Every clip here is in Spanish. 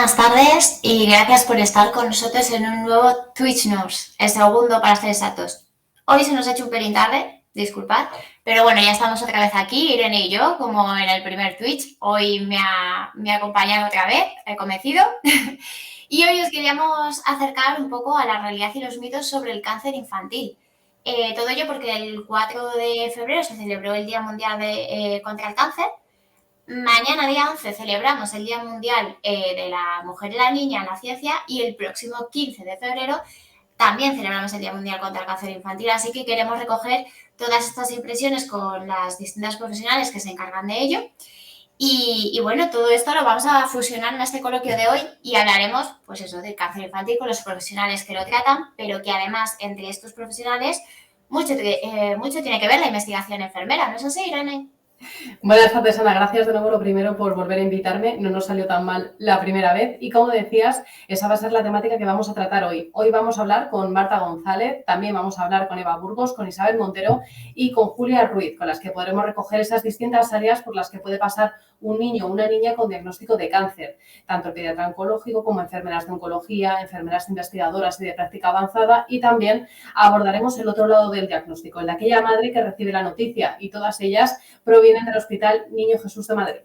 buenas tardes y gracias por estar con nosotros en un nuevo Twitch News, el segundo para ser exactos. Hoy se nos ha hecho un pelín tarde, disculpad, pero bueno, ya estamos otra vez aquí, Irene y yo, como en el primer Twitch. Hoy me ha acompañado otra vez, he convencido. Y hoy os queríamos acercar un poco a la realidad y los mitos sobre el cáncer infantil. Todo ello porque el 4 de febrero se celebró el Día Mundial contra el Cáncer. Mañana, día 11, celebramos el Día Mundial de la Mujer y la Niña en la Ciencia y el próximo 15 de febrero también celebramos el Día Mundial contra el Cáncer Infantil, así que queremos recoger todas estas impresiones con las distintas profesionales que se encargan de ello. Y bueno, todo esto lo vamos a fusionar en este coloquio de hoy y hablaremos, pues eso, del cáncer infantil con los profesionales que lo tratan, pero que además entre estos profesionales mucho tiene que ver la investigación enfermera, ¿no es así, Irene? Buenas tardes, Ana. Gracias de nuevo, lo primero, por volver a invitarme. No nos salió tan mal la primera vez. Y como decías, esa va a ser la temática que vamos a tratar hoy. Hoy vamos a hablar con Marta González, también vamos a hablar con Eva Burgos, con Isabel Montero y con Julia Ruiz, con las que podremos recoger esas distintas áreas por las que puede pasar un niño o una niña con diagnóstico de cáncer, tanto el pediatra oncológico como enfermeras de oncología, enfermeras investigadoras y de práctica avanzada, y también abordaremos el otro lado del diagnóstico, el de aquella madre que recibe la noticia, y todas ellas provienen del Hospital Niño Jesús de Madrid.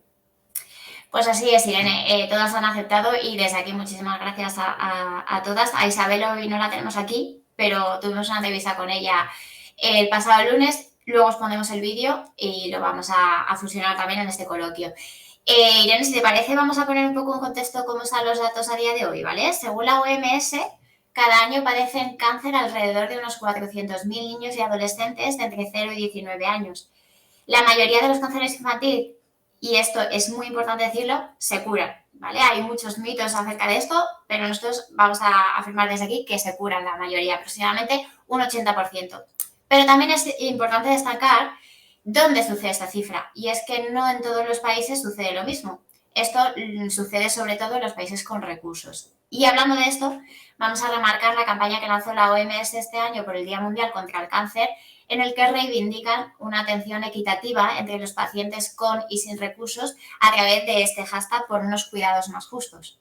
Pues así es, Irene, todas han aceptado y desde aquí muchísimas gracias a todas. A Isabel hoy no la tenemos aquí, pero tuvimos una entrevista con ella el pasado lunes, luego os ponemos el vídeo y lo vamos a fusionar también en este coloquio. Irene, si te parece, vamos a poner un poco en contexto cómo están los datos a día de hoy, ¿vale? Según la OMS, cada año padecen cáncer alrededor de unos 400.000 niños y adolescentes de entre 0 y 19 años. La mayoría de los cánceres infantiles, y esto es muy importante decirlo, se curan, ¿vale? Hay muchos mitos acerca de esto, pero nosotros vamos a afirmar desde aquí que se curan la mayoría, aproximadamente un 80%. Pero también es importante destacar dónde sucede esta cifra, y es que no en todos los países sucede lo mismo. Esto sucede sobre todo en los países con recursos. Y hablando de esto, vamos a remarcar la campaña que lanzó la OMS este año por el Día Mundial contra el Cáncer, en el que reivindican una atención equitativa entre los pacientes con y sin recursos a través de este hashtag por unos cuidados más justos.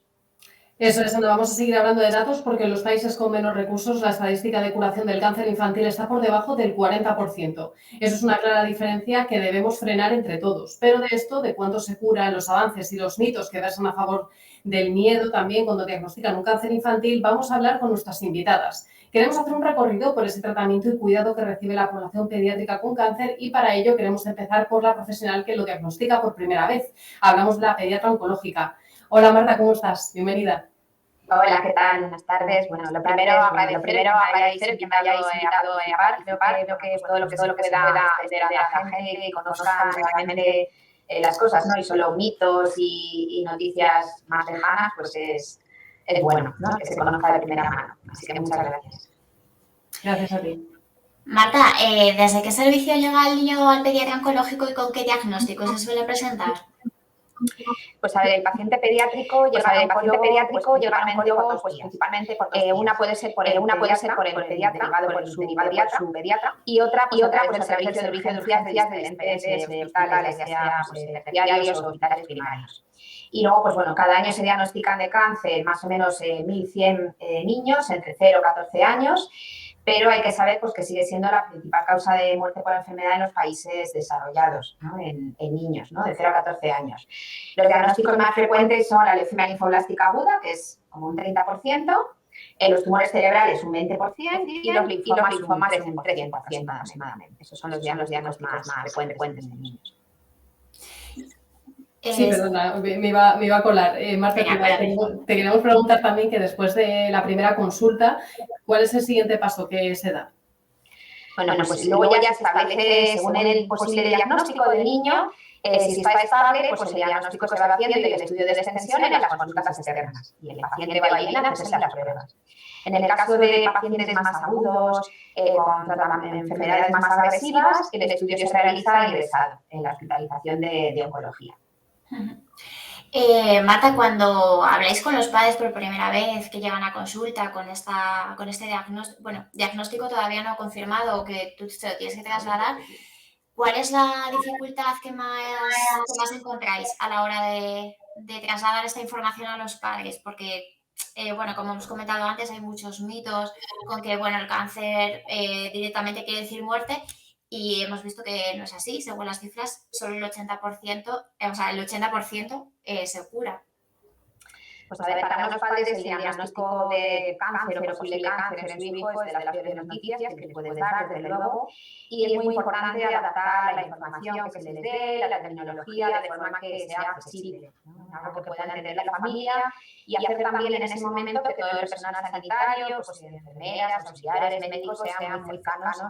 Eso es, Ana. Vamos a seguir hablando de datos porque en los países con menos recursos la estadística de curación del cáncer infantil está por debajo del 40%. Eso es una clara diferencia que debemos frenar entre todos. Pero de esto, de cuánto se cura, los avances y los mitos que versan a favor del miedo también cuando diagnostican un cáncer infantil, vamos a hablar con nuestras invitadas. Queremos hacer un recorrido por ese tratamiento y cuidado que recibe la población pediátrica con cáncer y para ello queremos empezar por la profesional que lo diagnostica por primera vez. Hablamos de la pediatra oncológica. Hola Marta, ¿cómo estás? Bienvenida. Hola, ¿qué tal? Buenas tardes. Bueno, lo primero agradecer que me hayáis invitado a participar. Creo que todo lo que se pueda extender a la gente y conozca realmente las cosas, ¿no? Y solo mitos y noticias más lejanas, pues es bueno, ¿no? Que se conozca de primera mano. Así que muchas gracias. Gracias a ti. Marta, ¿desde qué servicio llega el niño al pediatra oncológico y con qué diagnóstico se suele presentar? Pues a ver, el paciente pediátrico llega al oncólogo, pues principalmente por dos vías. Una puede ser por el pediatra, derivado por su pediatra, y otra pues a través del servicio de urgencias de diferentes hospitales, ya sea terciarios o hospitales primarios. Y luego, pues bueno, cada año se diagnostican de cáncer más o menos 1.100 niños entre 0 y 14 años, pero hay que saber pues, que sigue siendo la principal causa de muerte por enfermedad en los países desarrollados, ¿no? en niños, ¿no? De 0 a 14 años. Los diagnósticos más frecuentes son la leucemia linfoblástica aguda, que es como un 30%, los tumores cerebrales un 20% y los linfomas un 13% aproximadamente. Esos son los diagnósticos más frecuentes en niños. Sí, perdona, me iba a colar. Marta, te queríamos preguntar también que después de la primera consulta, ¿cuál es el siguiente paso que se da? Bueno, pues luego ya se establece, según el posible diagnóstico del niño, si está estable, pues el diagnóstico se va haciendo y el estudio de extensión en las consultas externas. Y el paciente va a ir a hacerse las pruebas. En el caso de pacientes más agudos, con enfermedades más agresivas, el estudio se realiza ingresado en la hospitalización de oncología. Marta, cuando habláis con los padres por primera vez que llegan a consulta con este diagnóstico, diagnóstico todavía no confirmado o que tú te lo tienes que trasladar, ¿cuál es la dificultad que más encontráis a la hora de de trasladar esta información a los padres, porque, bueno, como hemos comentado antes, hay muchos mitos con que, bueno, el cáncer directamente quiere decir muerte y hemos visto que no es así. Según las cifras, solo el 80%, o sea, el 80% se cura. Pues a ver, para unos padres el diagnóstico de cáncer o posible cáncer en su hijo es de las peores noticias que les puedes dar, desde luego, y es muy importante adaptar la información que se les dé, la terminología, de forma que sea accesible, ¿no? Algo que pueda entender la familia y hacer también en ese momento que todo el personal sanitario, pues enfermeras, auxiliares, médicos sean muy cercanos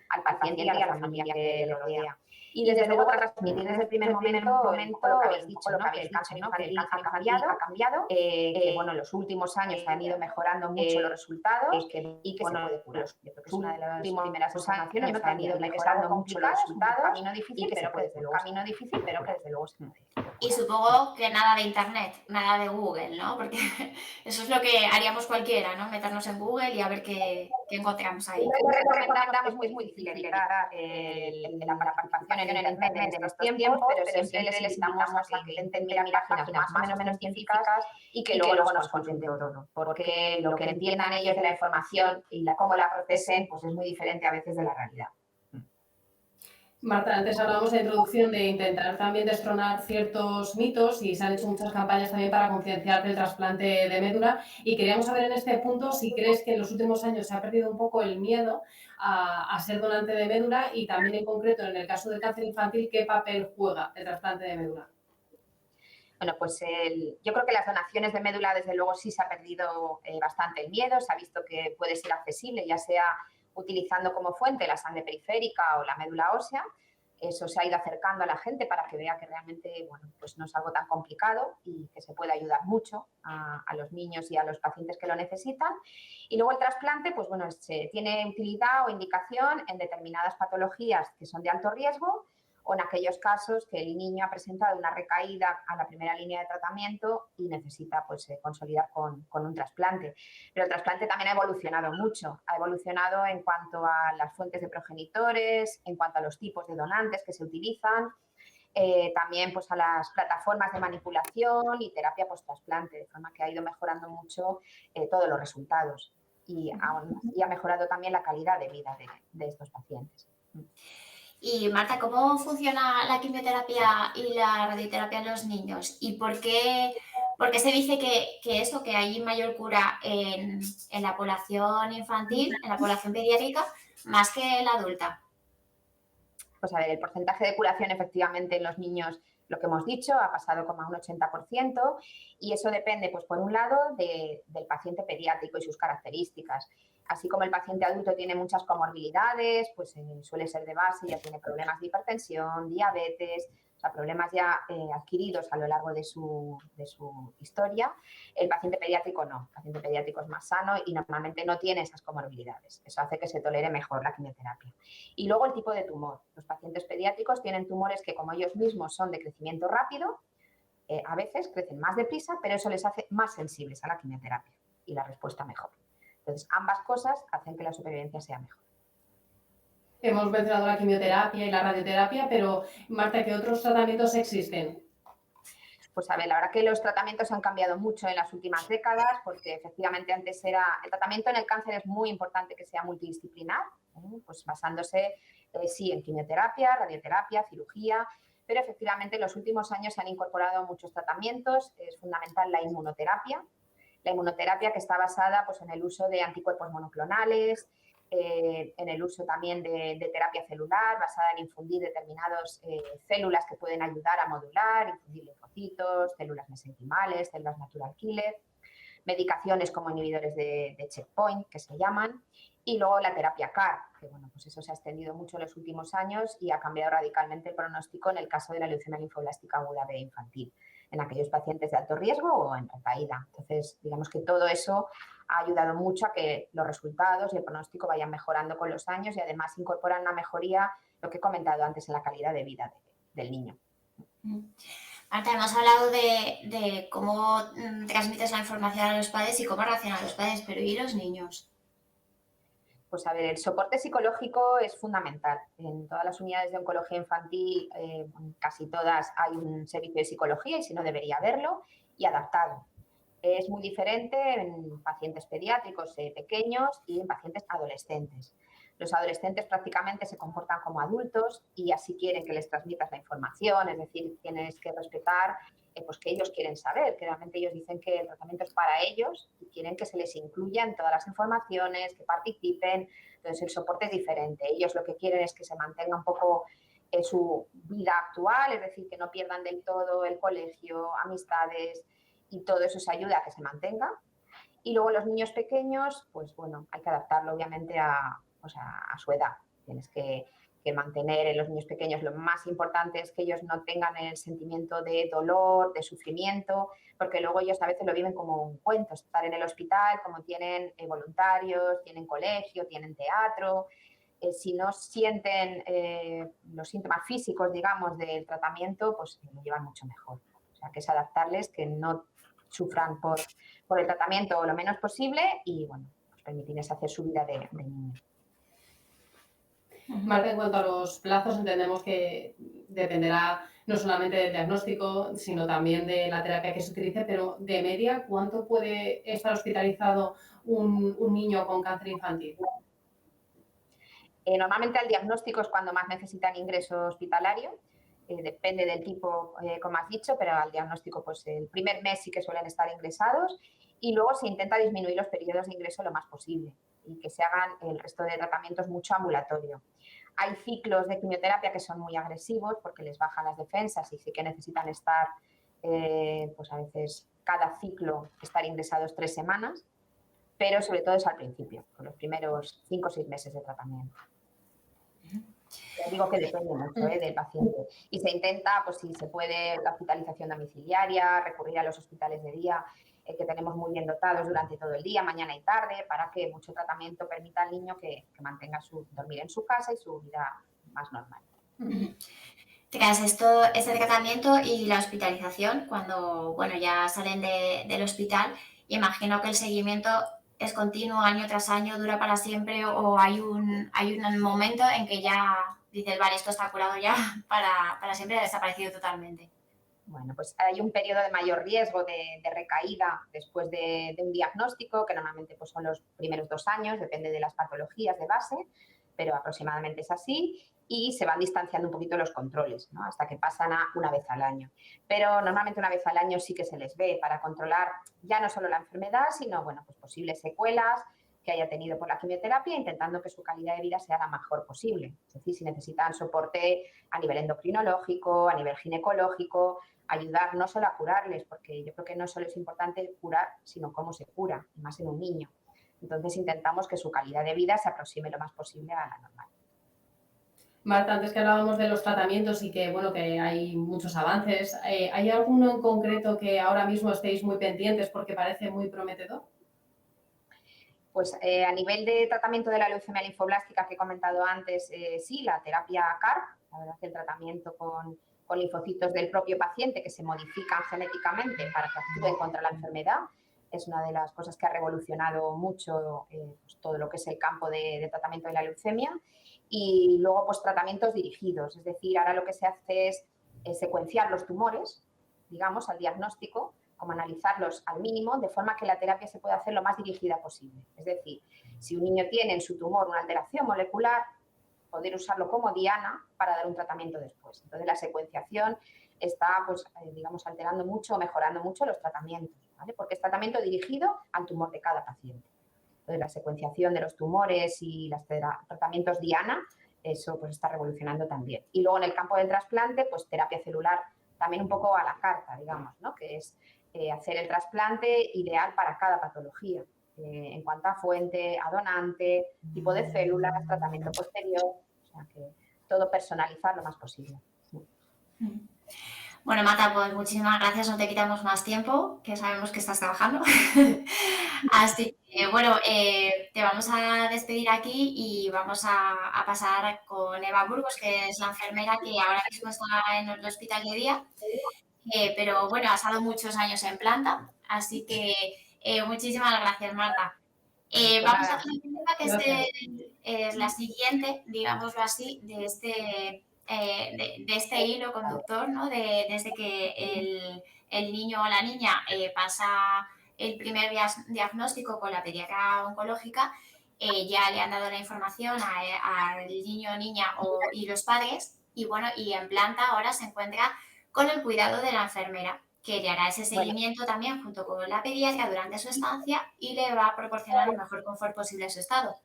al paciente y a la familia que le rodea. Y desde luego transmitir desde el primer momento un poco lo que habéis dicho, ¿no? Que el cáncer infantil ha cambiado, que bueno, en los últimos años han ido mejorando mucho los resultados y que bueno, se puede curar. Yo creo que es una de las primeras observaciones, ¿no? Que han ido mejorando mucho los resultados, un camino difícil, pero que desde luego se puede. Y supongo que nada de internet, nada de Google, ¿no? Porque eso es lo que haríamos cualquiera, ¿no? Meternos en Google y a ver qué encontramos ahí. Recomendamos, es muy difícil evitar la participación en internet en estos tiempos, pero siempre les invitamos a que intenten mirar páginas más o menos científicas y que luego nos consulten todo, porque lo que entiendan ellos de la información y cómo la procesen, pues es muy diferente a veces de la realidad. Marta, antes hablábamos de introducción de intentar también destronar ciertos mitos y se han hecho muchas campañas también para concienciar del trasplante de médula y queríamos saber en este punto si crees que en los últimos años se ha perdido un poco el miedo a ser donante de médula y también en concreto en el caso del cáncer infantil, ¿qué papel juega el trasplante de médula? Bueno, pues yo creo que las donaciones de médula, desde luego, sí se ha perdido bastante el miedo. Se ha visto que puede ser accesible, ya sea utilizando como fuente la sangre periférica o la médula ósea. Eso se ha ido acercando a la gente para que vea que realmente, bueno, pues no es algo tan complicado y que se puede ayudar mucho a los niños y a los pacientes que lo necesitan. Y luego el trasplante, pues bueno, tiene utilidad o indicación en determinadas patologías que son de alto riesgo o en aquellos casos que el niño ha presentado una recaída a la primera línea de tratamiento y necesita pues consolidar con un trasplante. Pero el trasplante también ha evolucionado mucho. Ha evolucionado en cuanto a las fuentes de progenitores, en cuanto a los tipos de donantes que se utilizan, también pues a las plataformas de manipulación y terapia post-trasplante, de forma que ha ido mejorando mucho todos los resultados y ha mejorado también la calidad de vida de estos pacientes. Y Marta, ¿cómo funciona la quimioterapia y la radioterapia en los niños? ¿Y por qué se dice que hay mayor cura en la población infantil, en la población pediátrica, más que en la adulta? Pues a ver, el porcentaje de curación efectivamente en los niños, lo que hemos dicho, ha pasado como a un 80% y eso depende, pues por un lado, del paciente pediátrico y sus características. Así como el paciente adulto tiene muchas comorbilidades, pues suele ser de base, ya tiene problemas de hipertensión, diabetes, o sea, problemas ya adquiridos a lo largo de su historia. El paciente pediátrico no, el paciente pediátrico es más sano y normalmente no tiene esas comorbilidades. Eso hace que se tolere mejor la quimioterapia. Y luego el tipo de tumor. Los pacientes pediátricos tienen tumores que, como ellos mismos son de crecimiento rápido, a veces crecen más deprisa, pero eso les hace más sensibles a la quimioterapia y la respuesta mejor. Entonces, ambas cosas hacen que la supervivencia sea mejor. Hemos mencionado la quimioterapia y la radioterapia, pero Marta, ¿qué otros tratamientos existen? Pues a ver, la verdad que los tratamientos han cambiado mucho en las últimas décadas porque efectivamente antes el tratamiento en el cáncer es muy importante que sea multidisciplinar, pues basándose sí en quimioterapia, radioterapia, cirugía, pero efectivamente en los últimos años se han incorporado muchos tratamientos, es fundamental la inmunoterapia que está basada pues, en el uso de anticuerpos monoclonales, en el uso también de terapia celular basada en infundir determinadas células que pueden ayudar a modular, infundir linfocitos, células mesenquimales, células natural killer, medicaciones como inhibidores de checkpoint, que se llaman, y luego la terapia CAR, que bueno, pues eso se ha extendido mucho en los últimos años y ha cambiado radicalmente el pronóstico en el caso de la leucemia linfoblástica aguda B infantil, en aquellos pacientes de alto riesgo o en recaída. Entonces, digamos que todo eso ha ayudado mucho a que los resultados y el pronóstico vayan mejorando con los años y además incorporan una mejoría, lo que he comentado antes, en la calidad de vida del niño. Marta, hemos hablado de cómo transmites la información a los padres y cómo reaccionan los padres, pero ¿y los niños? Pues a ver, el soporte psicológico es fundamental. En todas las unidades de oncología infantil, casi todas, hay un servicio de psicología y si no debería haberlo, y adaptado. Es muy diferente en pacientes pediátricos pequeños y en pacientes adolescentes. Los adolescentes prácticamente se comportan como adultos y así quieren que les transmitas la información, es decir, tienes que respetar pues que ellos quieren saber, que realmente ellos dicen que el tratamiento es para ellos y quieren que se les incluya en todas las informaciones, que participen. Entonces, el soporte es diferente. Ellos lo que quieren es que se mantenga un poco su vida actual, es decir, que no pierdan del todo el colegio, amistades y todo eso se ayuda a que se mantenga. Y luego los niños pequeños, pues bueno, hay que adaptarlo obviamente a su edad. Tienes que mantener en los niños pequeños, lo más importante es que ellos no tengan el sentimiento de dolor, de sufrimiento, porque luego ellos a veces lo viven como un cuento, estar en el hospital, como tienen voluntarios, tienen colegio, tienen teatro. Si no sienten los síntomas físicos, digamos, del tratamiento, pues lo llevan mucho mejor. O sea, que es adaptarles, que no sufran por el tratamiento lo menos posible y, bueno, pues permitirles hacer su vida de niño. Marta, en cuanto a los plazos, entendemos que dependerá no solamente del diagnóstico, sino también de la terapia que se utilice, pero de media, ¿cuánto puede estar hospitalizado un niño con cáncer infantil? Normalmente el diagnóstico es cuando más necesitan ingreso hospitalario, depende del tipo, como has dicho, pero al diagnóstico pues el primer mes sí que suelen estar ingresados y luego se intenta disminuir los periodos de ingreso lo más posible y que se hagan el resto de tratamientos mucho ambulatorio. Hay ciclos de quimioterapia que son muy agresivos porque les bajan las defensas y sí que necesitan estar, pues a veces cada ciclo estar ingresados 3 semanas, pero sobre todo es al principio, con los primeros 5 o 6 meses de tratamiento. Digo que depende mucho del paciente. Y se intenta, pues si se puede, la hospitalización domiciliaria, recurrir a los hospitales de día que tenemos muy bien dotados durante todo el día, mañana y tarde, para que mucho tratamiento permita al niño que mantenga dormir en su casa y su vida más normal. Tras este tratamiento y la hospitalización, cuando bueno, ya salen del hospital, imagino que el seguimiento es continuo año tras año, dura para siempre o hay un momento en que ya dices, vale, esto está curado ya para siempre, ha desaparecido totalmente. Bueno, pues hay un periodo de mayor riesgo de recaída después de un diagnóstico, que normalmente pues, son los primeros 2 años, depende de las patologías de base, pero aproximadamente es así, y se van distanciando un poquito los controles, ¿no? Hasta que pasan a una vez al año. Pero normalmente una vez al año sí que se les ve para controlar ya no solo la enfermedad, sino bueno, pues posibles secuelas que haya tenido por la quimioterapia, intentando que su calidad de vida sea la mejor posible. Es decir, si necesitan soporte a nivel endocrinológico, a nivel ginecológico, ayudar no solo a curarles, porque yo creo que no solo es importante curar, sino cómo se cura, y más en un niño. Entonces intentamos que su calidad de vida se aproxime lo más posible a la normal. Marta, antes que hablábamos de los tratamientos y que, bueno, que hay muchos avances, ¿hay alguno en concreto que ahora mismo estéis muy pendientes porque parece muy prometedor? Pues a nivel de tratamiento de la leucemia linfoblástica que he comentado antes, sí, la terapia CAR, la verdad que el tratamiento con linfocitos del propio paciente que se modifican genéticamente para que actúen contra la enfermedad, es una de las cosas que ha revolucionado mucho pues, todo lo que es el campo de tratamiento de la leucemia. Y luego, pues, tratamientos dirigidos, es decir, ahora lo que se hace es secuenciar los tumores, digamos, al diagnóstico, como analizarlos al mínimo, de forma que la terapia se pueda hacer lo más dirigida posible. Es decir, si un niño tiene en su tumor una alteración molecular, poder usarlo como diana para dar un tratamiento después. Entonces, la secuenciación está, pues, digamos, alterando mucho o mejorando mucho los tratamientos, ¿vale? Porque es tratamiento dirigido al tumor de cada paciente. Entonces, la secuenciación de los tumores y los tratamientos diana, eso pues está revolucionando también. Y luego en el campo del trasplante, pues terapia celular también un poco a la carta, digamos, ¿no? Que es hacer el trasplante ideal para cada patología, en cuanto a fuente, a donante, tipo de células, tratamiento posterior, o sea que todo personalizar lo más posible. Bueno, Marta, pues muchísimas gracias, no te quitamos más tiempo, que sabemos que estás trabajando. Así que, bueno, te vamos a despedir aquí y vamos a pasar con Eva Burgos, que es la enfermera que ahora mismo está en el hospital de día, pero bueno, ha estado muchos años en planta, así que muchísimas gracias, Marta. Vamos a hacer un tema que Gracias. es la siguiente, digámoslo así, de este hilo conductor, ¿no? Desde que el niño o la niña pasa el primer diagnóstico con la pediatra oncológica, ya le han dado la información al niño o niña y los padres, y bueno, y en planta ahora se encuentra con el cuidado de la enfermera, que le hará ese seguimiento también junto con la pediatra durante su estancia y le va a proporcionar el mejor confort posible a su estado.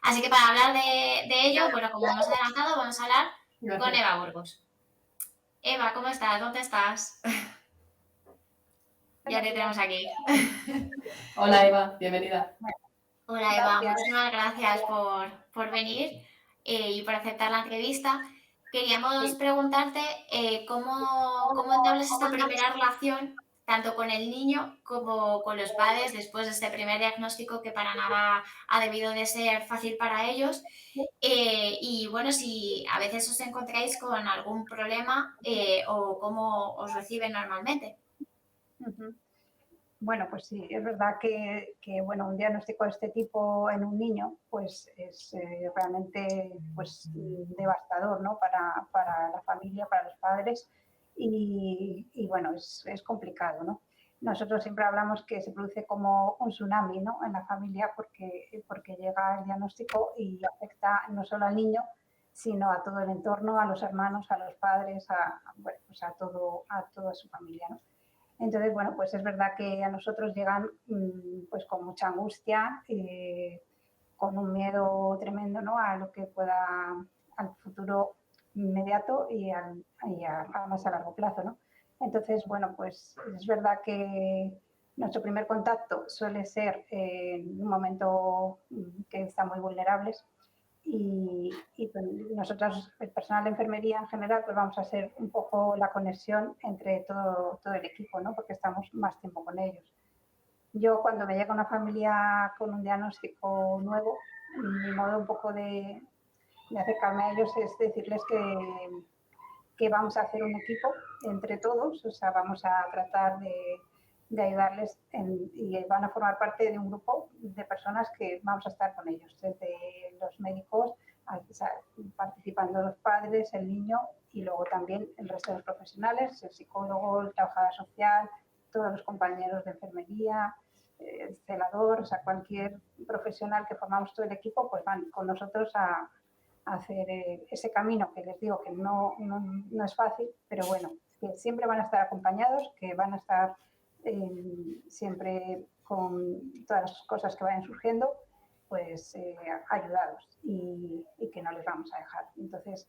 Así que para hablar de ello, bueno, como hemos adelantado, vamos a hablar con Eva Burgos. Eva, ¿cómo estás? ¿Dónde estás? Ya te tenemos aquí. Hola Eva, bienvenida. Hola Eva, muchísimas gracias por venir y por aceptar la entrevista. Queríamos preguntarte cómo entablas esta primera relación, tanto con el niño como con los padres, después de este primer diagnóstico que para nada ha debido de ser fácil para ellos. Y bueno, si a veces os encontráis con algún problema o cómo os reciben normalmente. Bueno, pues sí, es verdad que bueno, un diagnóstico de este tipo en un niño pues es realmente pues devastador, ¿no? Para la familia, para los padres y bueno, es complicado, ¿no? Nosotros siempre hablamos que se produce como un tsunami, ¿no? En la familia porque llega el diagnóstico y afecta no solo al niño, sino a todo el entorno, a los hermanos, a los padres, bueno, pues a toda su familia, ¿no? Entonces, bueno, pues es verdad que a nosotros llegan pues con mucha angustia, con un miedo tremendo, ¿no? A lo que pueda, al futuro inmediato y a más a largo plazo, ¿no? Entonces, bueno, pues es verdad que nuestro primer contacto suele ser en un momento que están muy vulnerables y pues nosotros, el personal de enfermería en general, pues vamos a ser un poco la conexión entre todo el equipo, ¿no? Porque estamos más tiempo con ellos. Yo cuando me llega una familia con un diagnóstico nuevo, mi modo un poco de acercarme a ellos es decirles que vamos a hacer un equipo entre todos, o sea, vamos a tratar de ayudarles y van a formar parte de un grupo de personas que vamos a estar con ellos, desde los médicos, o sea, participando los padres, el niño y luego también el resto de los profesionales, el psicólogo, el trabajador social, todos los compañeros de enfermería, el celador, o sea, cualquier profesional que formamos todo el equipo, pues van con nosotros a hacer ese camino que les digo que no es fácil, pero bueno, que siempre van a estar acompañados, que van a estar siempre con todas las cosas que vayan surgiendo, pues ayudados y que no les vamos a dejar. Entonces,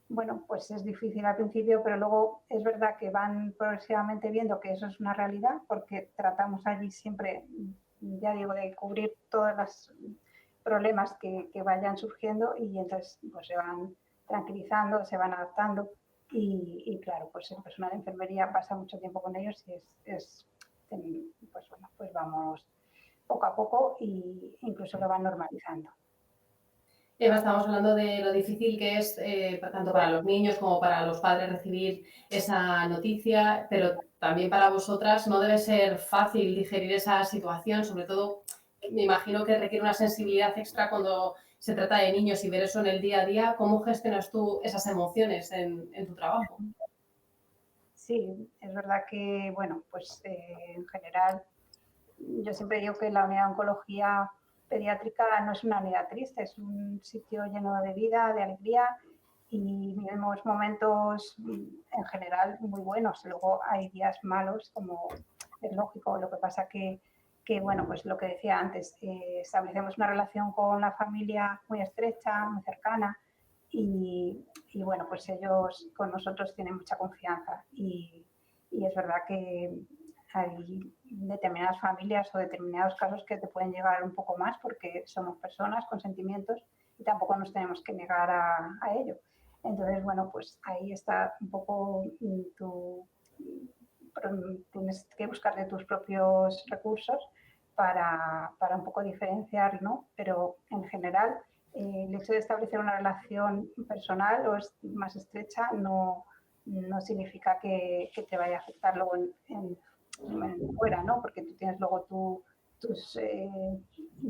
bueno, pues es difícil al principio, pero luego es verdad que van progresivamente viendo que eso es una realidad, porque tratamos allí siempre, ya digo, de cubrir todas las problemas que vayan surgiendo y entonces pues se van tranquilizando, se van adaptando y claro, pues el personal de enfermería pasa mucho tiempo con ellos y pues bueno, pues vamos poco a poco e incluso lo van normalizando. Eva, estamos hablando de lo difícil que es tanto para los niños como para los padres recibir esa noticia, pero también para vosotras no debe ser fácil digerir esa situación, sobre todo me imagino que requiere una sensibilidad extra cuando se trata de niños y ver eso en el día a día. ¿Cómo gestionas tú esas emociones en tu trabajo? Sí, es verdad que, bueno, pues en general yo siempre digo que la unidad de oncología pediátrica no es una unidad triste, es un sitio lleno de vida, de alegría y vivimos momentos en general muy buenos. Luego hay días malos, como es lógico. Lo que pasa que bueno, pues lo que decía antes, establecemos una relación con la familia muy estrecha, muy cercana y bueno, pues ellos con nosotros tienen mucha confianza y es verdad que hay determinadas familias o determinados casos que te pueden llegar un poco más porque somos personas con sentimientos y tampoco nos tenemos que negar a ello. Entonces, bueno, pues ahí está un poco tienes que buscar de tus propios recursos para un poco diferenciar, ¿no? Pero en general, el hecho de establecer una relación personal o más estrecha no significa que te vaya a afectar luego fuera, ¿no? Porque tú tienes luego tus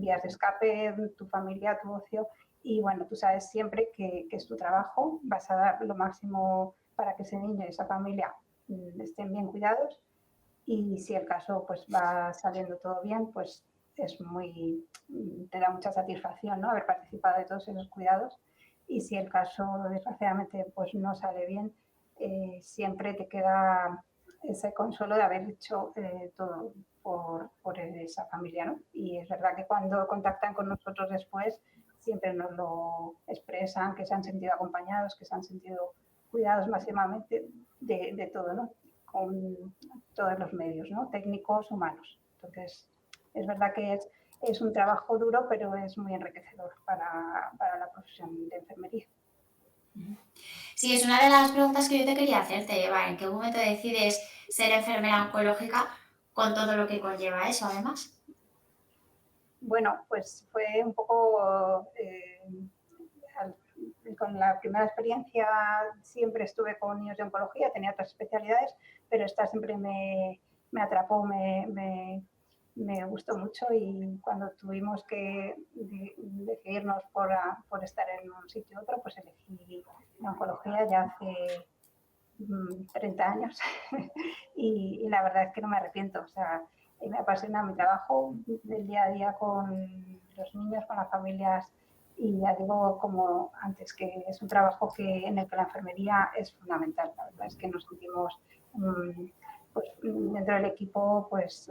vías de escape, tu familia, tu ocio. Y bueno, tú sabes siempre que es tu trabajo, vas a dar lo máximo para que ese niño y esa familia estén bien cuidados. Y si el caso pues va saliendo todo bien, pues te da mucha satisfacción, ¿no? Haber participado de todos esos cuidados. Y si el caso desgraciadamente pues no sale bien, siempre te queda ese consuelo de haber hecho todo por esa familia, ¿no? Y es verdad que cuando contactan con nosotros después, siempre nos lo expresan, que se han sentido acompañados, que se han sentido cuidados máximamente de todo, ¿no? Con todos los medios, ¿no? Técnicos, humanos. Entonces, es verdad que es un trabajo duro, pero es muy enriquecedor para la profesión de enfermería. Sí, es una de las preguntas que yo te quería hacerte, Eva. ¿En qué momento decides ser enfermera oncológica con todo lo que conlleva eso, además? Bueno, pues fue un poco... con la primera experiencia siempre estuve con niños de oncología, tenía otras especialidades, pero esta siempre me atrapó, me gustó mucho, y cuando tuvimos que decidirnos por estar en un sitio u otro, pues elegí la oncología ya hace 30 años y la verdad es que no me arrepiento. O sea, me apasiona mi trabajo del día a día con los niños, con las familias, y ya digo, como antes, que es un trabajo en el que la enfermería es fundamental. La verdad es que nos sentimos pues, dentro del equipo pues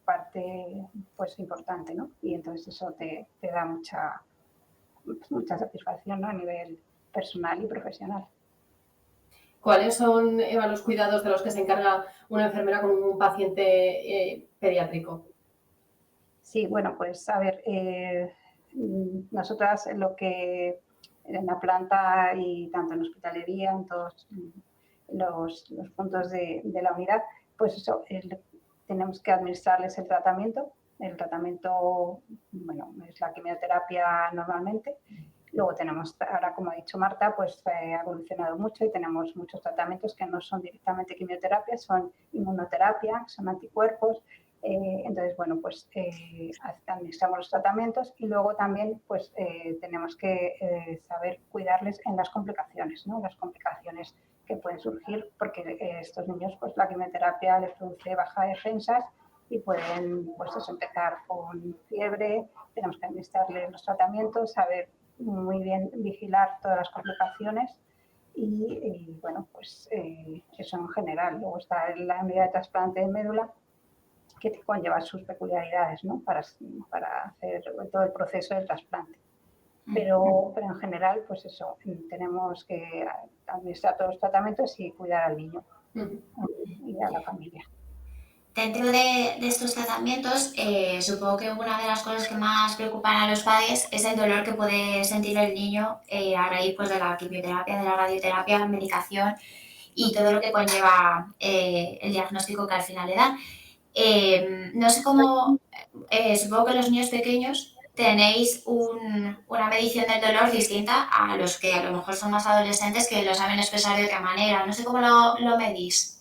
parte pues importante, ¿no? Y entonces eso te da mucha satisfacción, ¿no? A nivel personal y profesional. ¿Cuáles son, Eva, los cuidados de los que se encarga una enfermera con un paciente pediátrico? Sí, bueno, pues a ver, nosotras lo que en la planta y tanto en hospitalería, en todos los puntos de la unidad, pues eso, tenemos que administrarles el tratamiento. El tratamiento, bueno, es la quimioterapia normalmente. Luego tenemos, ahora como ha dicho Marta, pues ha evolucionado mucho y tenemos muchos tratamientos que no son directamente quimioterapia, son inmunoterapia, son anticuerpos. Entonces, bueno, pues administramos los tratamientos y luego también pues tenemos que saber cuidarles en las complicaciones, ¿no? Las complicaciones que pueden surgir, porque estos niños, pues la quimioterapia les produce baja de defensas y pueden pues eso, empezar con fiebre. Tenemos que administrarles los tratamientos, saber muy bien vigilar todas las complicaciones y bueno, pues eso en general. Luego está la unidad de trasplante de médula, que conlleva sus peculiaridades, ¿no? Para hacer todo el proceso del trasplante. Pero en general, pues eso, tenemos que administrar todos los tratamientos y cuidar al niño y a la familia. Dentro de estos tratamientos, supongo que una de las cosas que más preocupan a los padres es el dolor que puede sentir el niño a raíz pues, de la quimioterapia, de la radioterapia, la medicación y todo lo que conlleva el diagnóstico que al final le dan. No sé cómo, supongo que los niños pequeños tenéis una medición del dolor distinta a los que a lo mejor son más adolescentes, que lo saben expresar de otra manera. No sé cómo lo medís.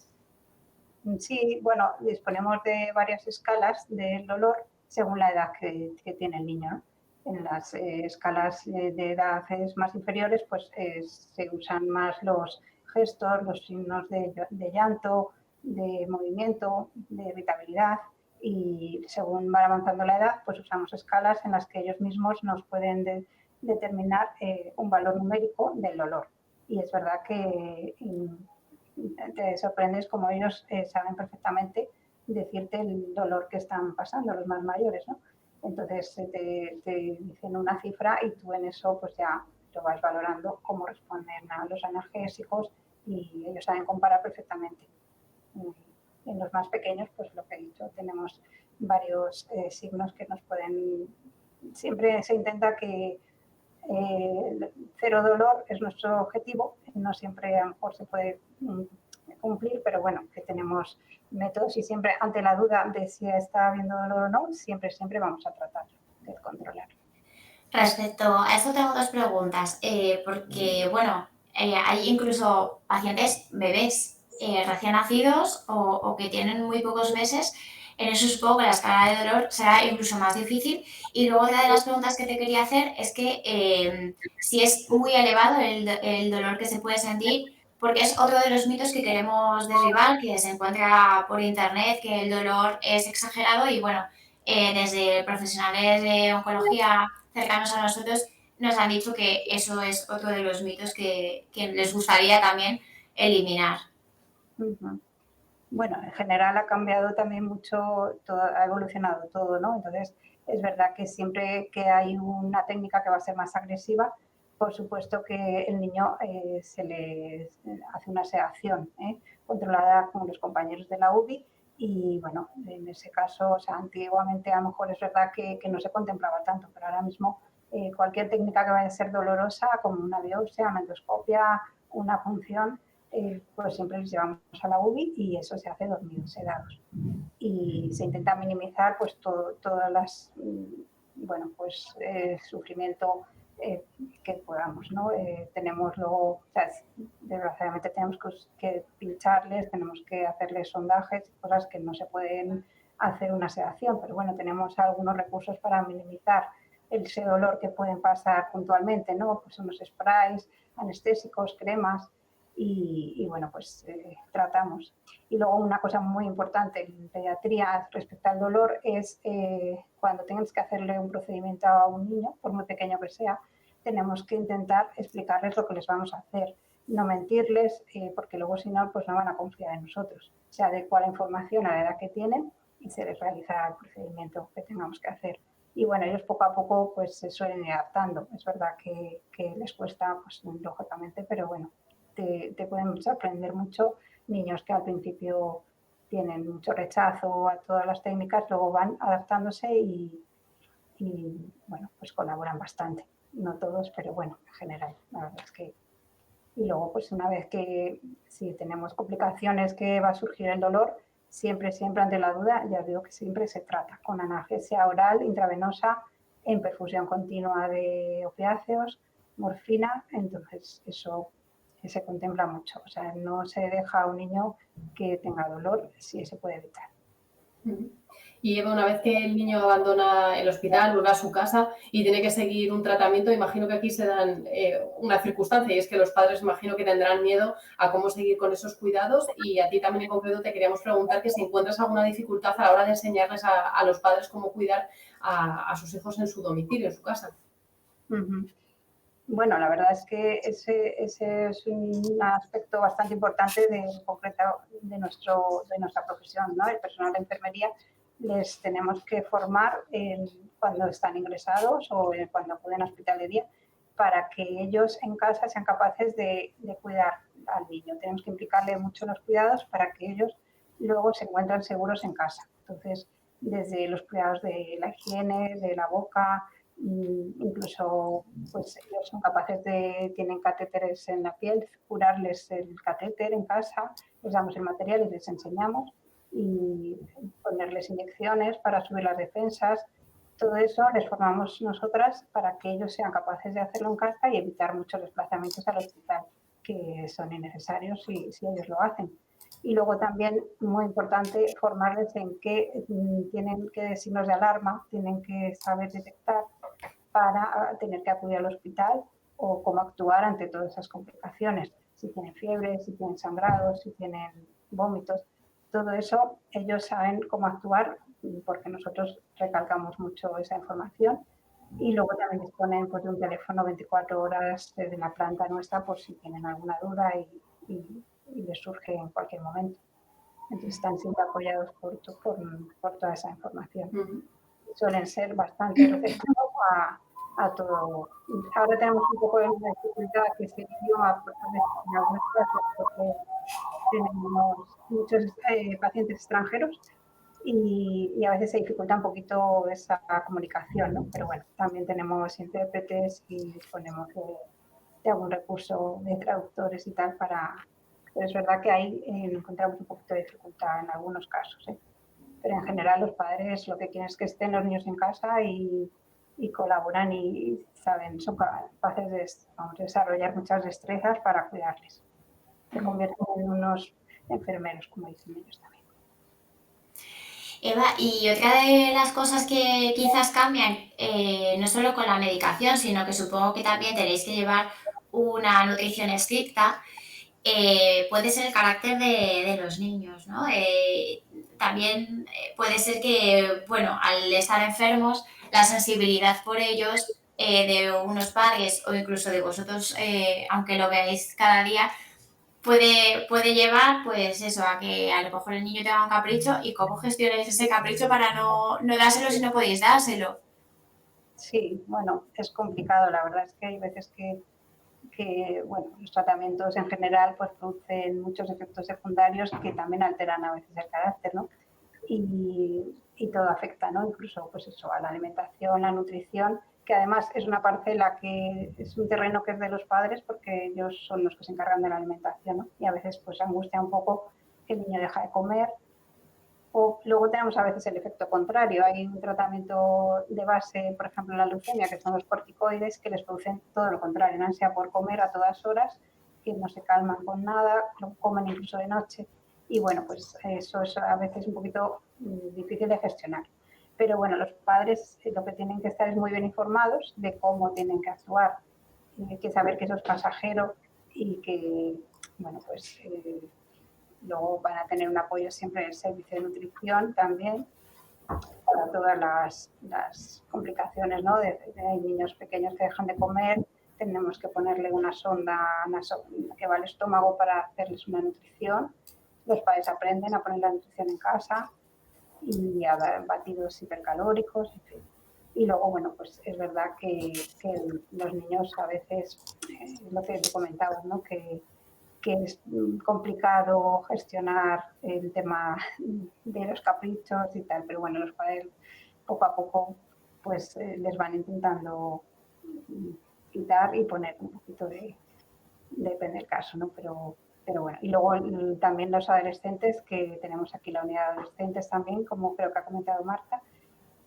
Sí, bueno, disponemos de varias escalas del dolor según la edad que tiene el niño, ¿no? En las escalas de edades más inferiores, pues se usan más los gestos, los signos de llanto, de movimiento, de irritabilidad, y según va avanzando la edad, pues usamos escalas en las que ellos mismos nos pueden determinar un valor numérico del dolor. Y es verdad que te sorprendes como ellos saben perfectamente decirte el dolor que están pasando, los más mayores, ¿no? Entonces te dicen una cifra y tú en eso pues ya lo vas valorando, cómo responden a los analgésicos, y ellos saben comparar perfectamente. En los más pequeños, pues lo que he dicho, tenemos varios signos que nos pueden... Siempre se intenta que cero dolor es nuestro objetivo, no siempre a lo mejor se puede cumplir, pero bueno, que tenemos métodos y siempre ante la duda de si está habiendo dolor o no, siempre vamos a tratar de controlar. Respecto a eso tengo dos preguntas, porque bueno, hay incluso pacientes bebés recién nacidos o que tienen muy pocos meses en eso supongo que la escala de dolor será incluso más difícil. Y luego otra de las preguntas que te quería hacer es que si es muy elevado el dolor que se puede sentir, porque es otro de los mitos que queremos derribar, que se encuentra por internet, que el dolor es exagerado y bueno, desde profesionales de oncología cercanos a nosotros nos han dicho que eso es otro de los mitos que les gustaría también eliminar. Bueno, en general ha cambiado también mucho, todo, ha evolucionado todo, ¿no? Entonces, es verdad que siempre que hay una técnica que va a ser más agresiva, por supuesto que el niño se le hace una sedación controlada con los compañeros de la UBI y, bueno, en ese caso, o sea, antiguamente a lo mejor es verdad que no se contemplaba tanto, pero ahora mismo cualquier técnica que vaya a ser dolorosa, como una biopsia, una endoscopia, una punción, pues siempre les llevamos a la UBI y eso se hace dormidos, sedados. Y se intenta minimizar pues todas las, bueno, pues sufrimiento que podamos, ¿no? Tenemos luego, o sea, desgraciadamente tenemos que pincharles, tenemos que hacerles sondajes, cosas que no se pueden hacer una sedación, pero bueno, tenemos algunos recursos para minimizar ese dolor que pueden pasar puntualmente, ¿no? Pues unos sprays, anestésicos, cremas, y bueno, pues tratamos. Y luego una cosa muy importante en pediatría respecto al dolor es cuando tengas que hacerle un procedimiento a un niño, por muy pequeño que sea, tenemos que intentar explicarles lo que les vamos a hacer, no mentirles, porque luego si no, pues no van a confiar en nosotros. Se adecua la información a la edad que tienen y se les realiza el procedimiento que tengamos que hacer. Y bueno, ellos poco a poco pues se suelen ir adaptando. Es verdad que les cuesta, pues lógicamente, pero bueno, te pueden sorprender mucho niños que al principio tienen mucho rechazo a todas las técnicas, luego van adaptándose y bueno, pues colaboran bastante. No todos, pero bueno, en general, la verdad es que... Y luego, pues una vez que si tenemos complicaciones que va a surgir el dolor, siempre ante la duda, ya os digo que siempre se trata con analgesia oral, intravenosa, en perfusión continua de opiáceos, morfina, entonces eso se contempla mucho. O sea, no se deja a un niño que tenga dolor si se puede evitar. Y Eva, una vez que el niño abandona el hospital, vuelve a su casa y tiene que seguir un tratamiento, imagino que aquí se dan una circunstancia y es que los padres imagino que tendrán miedo a cómo seguir con esos cuidados y a ti también en concreto te queríamos preguntar que si encuentras alguna dificultad a la hora de enseñarles a los padres cómo cuidar a sus hijos en su domicilio, en su casa. Bueno, la verdad es que ese es un aspecto bastante importante de nuestra profesión, ¿no? El personal de enfermería les tenemos que formar cuando están ingresados o cuando acuden a hospital de día para que ellos en casa sean capaces de cuidar al niño. Tenemos que implicarle mucho en los cuidados para que ellos luego se encuentren seguros en casa. Entonces, desde los cuidados de la higiene, de la boca, incluso pues ellos son capaces tienen catéteres en la piel, curarles el catéter en casa, les damos el material y les enseñamos y ponerles inyecciones para subir las defensas. Todo eso les formamos nosotras para que ellos sean capaces de hacerlo en casa y evitar muchos desplazamientos al hospital que son innecesarios si ellos lo hacen. Y luego también, muy importante, formarles en qué tienen qué signos de alarma tienen que saber detectar para tener que acudir al hospital o cómo actuar ante todas esas complicaciones. Si tienen fiebre, si tienen sangrados, si tienen vómitos, todo eso ellos saben cómo actuar porque nosotros recalcamos mucho esa información y luego también disponen pues, de un teléfono 24 horas de la planta nuestra por si tienen alguna duda y les surge en cualquier momento. Entonces están siempre apoyados por toda esa información. Suelen ser bastante receptivos a todo. Ahora tenemos un poco de una dificultad que es el idioma, en algunas clases, porque tenemos muchos pacientes extranjeros y a veces se dificulta un poquito esa comunicación, ¿no? Pero bueno, también tenemos intérpretes y disponemos de algún recurso de traductores y tal pero es verdad que ahí encontramos un poquito de dificultad en algunos casos, ¿eh? Pero en general los padres lo que quieren es que estén los niños en casa y colaboran y saben, son capaces de desarrollar muchas destrezas para cuidarles. Se convierten en unos enfermeros, como dicen ellos también. Eva, y otra de las cosas que quizás cambian, no solo con la medicación, sino que supongo que también tenéis que llevar una nutrición estricta, puede ser el carácter de los niños, ¿no? También puede ser que, bueno, al estar enfermos, la sensibilidad por ellos de unos padres o incluso de vosotros, aunque lo veáis cada día, puede llevar, pues eso, a que a lo mejor el niño tenga un capricho y cómo gestionáis ese capricho para no dárselo si no podéis dárselo. Sí, bueno, es complicado. La verdad es que hay veces que bueno, los tratamientos en general pues producen muchos efectos secundarios que también alteran a veces el carácter, ¿no? Y todo afecta, ¿no? Incluso pues eso, a la alimentación, la nutrición, que además es una parcela que es un terreno que es de los padres porque ellos son los que se encargan de la alimentación, ¿no? Y a veces pues angustia un poco que el niño deja de comer. O luego tenemos a veces el efecto contrario. Hay un tratamiento de base, por ejemplo, en la leucemia, que son los corticoides, que les producen todo lo contrario, una ansia por comer a todas horas, que no se calman con nada, lo comen incluso de noche. Y bueno, pues eso es a veces un poquito difícil de gestionar. Pero bueno, los padres lo que tienen que estar es muy bien informados de cómo tienen que actuar. Hay que saber que eso es pasajero y que, bueno, pues luego van a tener un apoyo siempre en el servicio de nutrición también para todas las complicaciones, ¿no? Hay niños pequeños que dejan de comer, tenemos que ponerle una sonda que va al estómago para hacerles una nutrición. Los padres aprenden a poner la nutrición en casa y a dar batidos hipercalóricos, en fin. Y luego, bueno, pues es verdad que los niños a veces, lo que te comentabas, ¿no? Que es complicado gestionar el tema de los caprichos y tal, pero bueno, los padres poco a poco pues les van intentando quitar y poner un poquito depende del caso, ¿no? Pero bueno, y luego también los adolescentes, que tenemos aquí la unidad de adolescentes también, como creo que ha comentado Marta,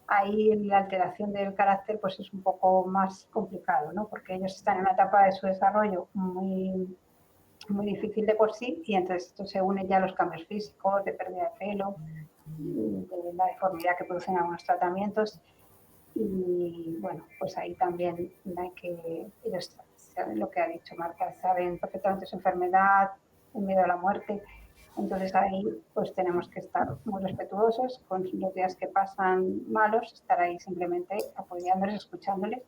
ahí la alteración del carácter pues es un poco más complicado, ¿no? Porque ellos están en una etapa de su desarrollo muy difícil de por sí y entonces esto se une ya a los cambios físicos, de pérdida de pelo, de la deformidad que producen algunos tratamientos y bueno, pues ahí también hay que, ellos saben lo que ha dicho Marta, saben perfectamente su enfermedad, el miedo a la muerte, entonces ahí pues tenemos que estar muy respetuosos con los días que pasan malos, estar ahí simplemente apoyándoles, escuchándoles.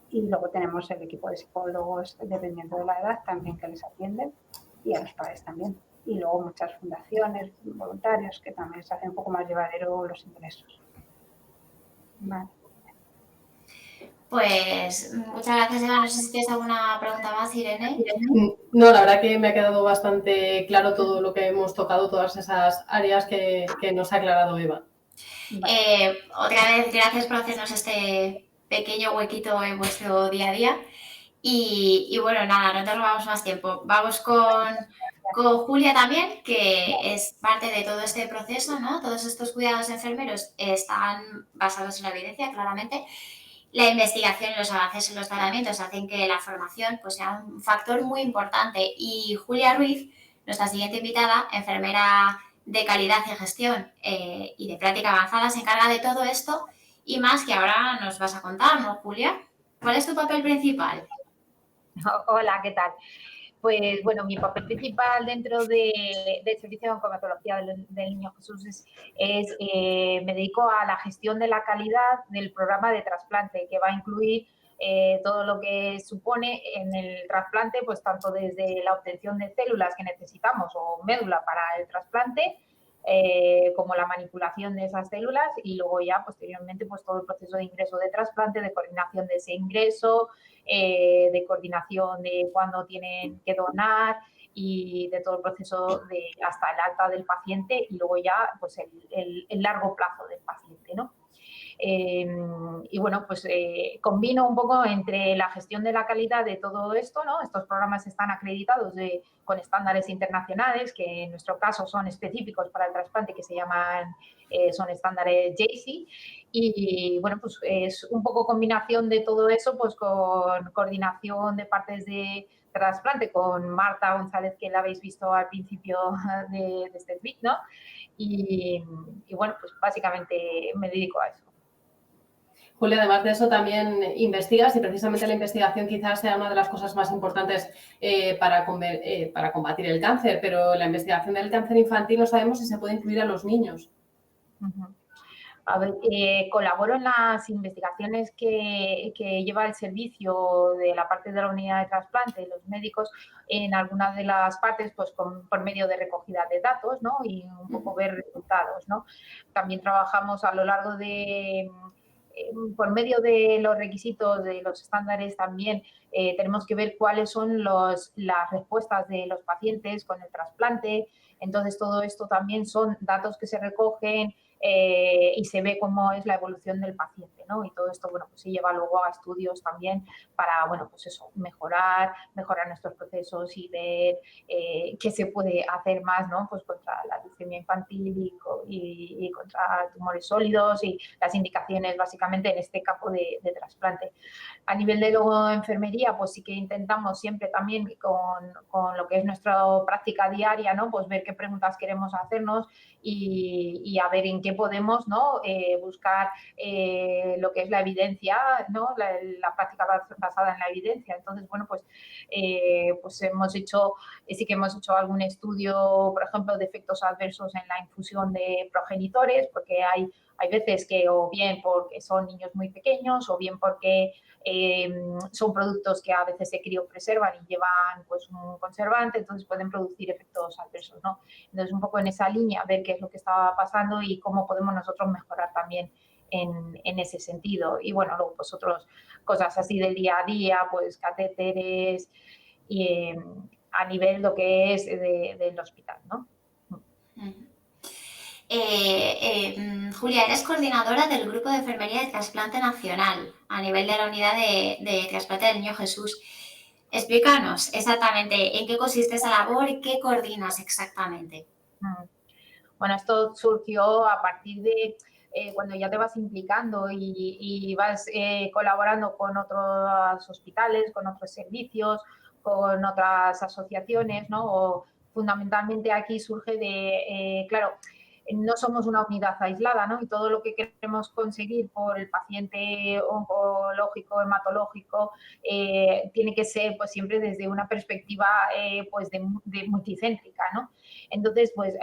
Y luego tenemos el equipo de psicólogos, dependiendo de la edad, también que les atienden, y a los padres también. Y luego muchas fundaciones, voluntarios, que también se hacen un poco más llevadero los ingresos. Vale. Pues muchas gracias, Eva. No sé si tienes alguna pregunta más, Irene. No, la verdad que me ha quedado bastante claro todo lo que hemos tocado, todas esas áreas que nos ha aclarado Eva. Otra vez, gracias por hacernos este pequeño huequito en vuestro día a día. Y bueno, nada, no te robamos más tiempo. Vamos con Julia también, que es parte de todo este proceso, ¿no? Todos estos cuidados enfermeros están basados en la evidencia, claramente. La investigación y los avances en los tratamientos hacen que la formación pues, sea un factor muy importante. Y Julia Ruiz, nuestra siguiente invitada, enfermera de calidad y gestión y de práctica avanzada, se encarga de todo esto y más que ahora nos vas a contar, ¿no, Julia? ¿Cuál es tu papel principal? Hola, ¿qué tal? Pues bueno, mi papel principal dentro del servicio de oncomatología del Niño Jesús me dedico a la gestión de la calidad del programa de trasplante, que va a incluir todo lo que supone en el trasplante, pues tanto desde la obtención de células que necesitamos o médula para el trasplante, como la manipulación de esas células y luego ya posteriormente pues todo el proceso de ingreso de trasplante, de coordinación de ese ingreso, de coordinación de cuándo tienen que donar y de todo el proceso hasta el alta del paciente y luego ya pues el largo plazo del paciente, ¿no? Y bueno, pues combino un poco entre la gestión de la calidad de todo esto, ¿no? Estos programas están acreditados con estándares internacionales que en nuestro caso son específicos para el trasplante, que se llaman, son estándares JACI, y bueno, pues es un poco combinación de todo eso, pues con coordinación de partes de trasplante con Marta González, que la habéis visto al principio de este tweet, ¿no? Y bueno, pues básicamente me dedico a eso. Julia, además de eso también investigas y precisamente la investigación quizás sea una de las cosas más importantes para combatir el cáncer, pero la investigación del cáncer infantil no sabemos si se puede incluir a los niños. A ver, colaboro en las investigaciones que lleva el servicio de la parte de la unidad de trasplante, los médicos, en algunas de las partes, pues por medio de recogida de datos, ¿no? Y un poco ver resultados, ¿no? También trabajamos a lo largo de por medio de los requisitos, de los estándares también, tenemos que ver cuáles son las respuestas de los pacientes con el trasplante. Entonces, todo esto también son datos que se recogen y se ve cómo es la evolución del paciente, ¿no? Y todo esto, bueno, pues se lleva luego a estudios también para, bueno, pues eso, mejorar nuestros procesos y ver qué se puede hacer más, ¿no? Pues contra la leucemia infantil y contra tumores sólidos y las indicaciones básicamente en este campo de trasplante. A nivel de luego enfermería, pues sí que intentamos siempre también con lo que es nuestra práctica diaria, ¿no? Pues ver qué preguntas queremos hacernos y a ver en qué podemos, ¿no? Buscar lo que es la evidencia, ¿no? La práctica basada en la evidencia. Entonces, bueno, pues hemos hecho, sí que hemos hecho algún estudio, por ejemplo, de efectos adversos en la infusión de progenitores, porque hay veces que o bien porque son niños muy pequeños o bien porque son productos que a veces se criopreservan y llevan pues un conservante, entonces pueden producir efectos adversos, ¿no? Entonces, un poco en esa línea, ver qué es lo que está pasando y cómo podemos nosotros mejorar también en ese sentido. Y bueno, luego pues otras cosas así del día a día, pues catéteres y a nivel lo que es del hospital, ¿no? Julia, eres coordinadora del Grupo de Enfermería de Trasplante Nacional a nivel de la Unidad de Trasplante del Niño Jesús. Explícanos exactamente en qué consiste esa labor y qué coordinas exactamente. Bueno, esto surgió a partir de cuando ya te vas implicando y vas colaborando con otros hospitales, con otros servicios, con otras asociaciones, ¿no? O fundamentalmente aquí surge de, claro, no somos una unidad aislada, ¿no? Y todo lo que queremos conseguir por el paciente oncológico, hematológico, tiene que ser pues siempre desde una perspectiva pues de multicéntrica, ¿no? Entonces, pues,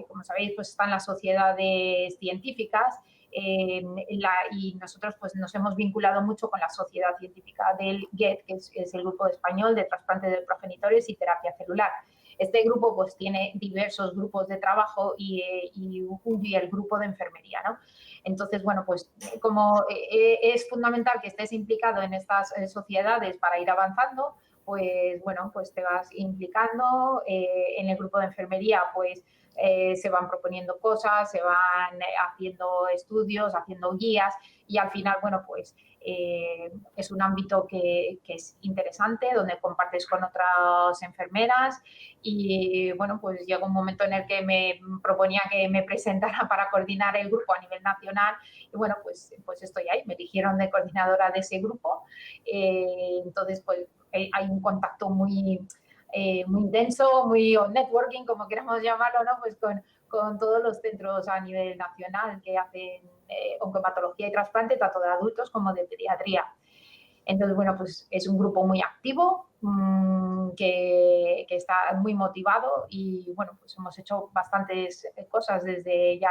como sabéis, pues están las sociedades científicas y nosotros pues nos hemos vinculado mucho con la sociedad científica del GET, que es el Grupo Español de Trasplante de Progenitores y Terapia Celular. Este grupo pues tiene diversos grupos de trabajo y el grupo de enfermería, ¿no? Entonces, bueno, pues como es fundamental que estés implicado en estas sociedades para ir avanzando, pues bueno, pues te vas implicando en el grupo de enfermería, pues se van proponiendo cosas, se van haciendo estudios, haciendo guías y al final, bueno, pues es un ámbito que es interesante, donde compartes con otras enfermeras y, bueno, pues llegó un momento en el que me proponía que me presentara para coordinar el grupo a nivel nacional y, bueno, pues estoy ahí, me eligieron de coordinadora de ese grupo, entonces, pues hay un contacto muy intenso, muy networking, como queramos llamarlo, ¿no? Pues con todos los centros a nivel nacional que hacen oncohematología y trasplante, tanto de adultos como de pediatría. Entonces, bueno, pues es un grupo muy activo, que está muy motivado y, bueno, pues hemos hecho bastantes cosas desde ya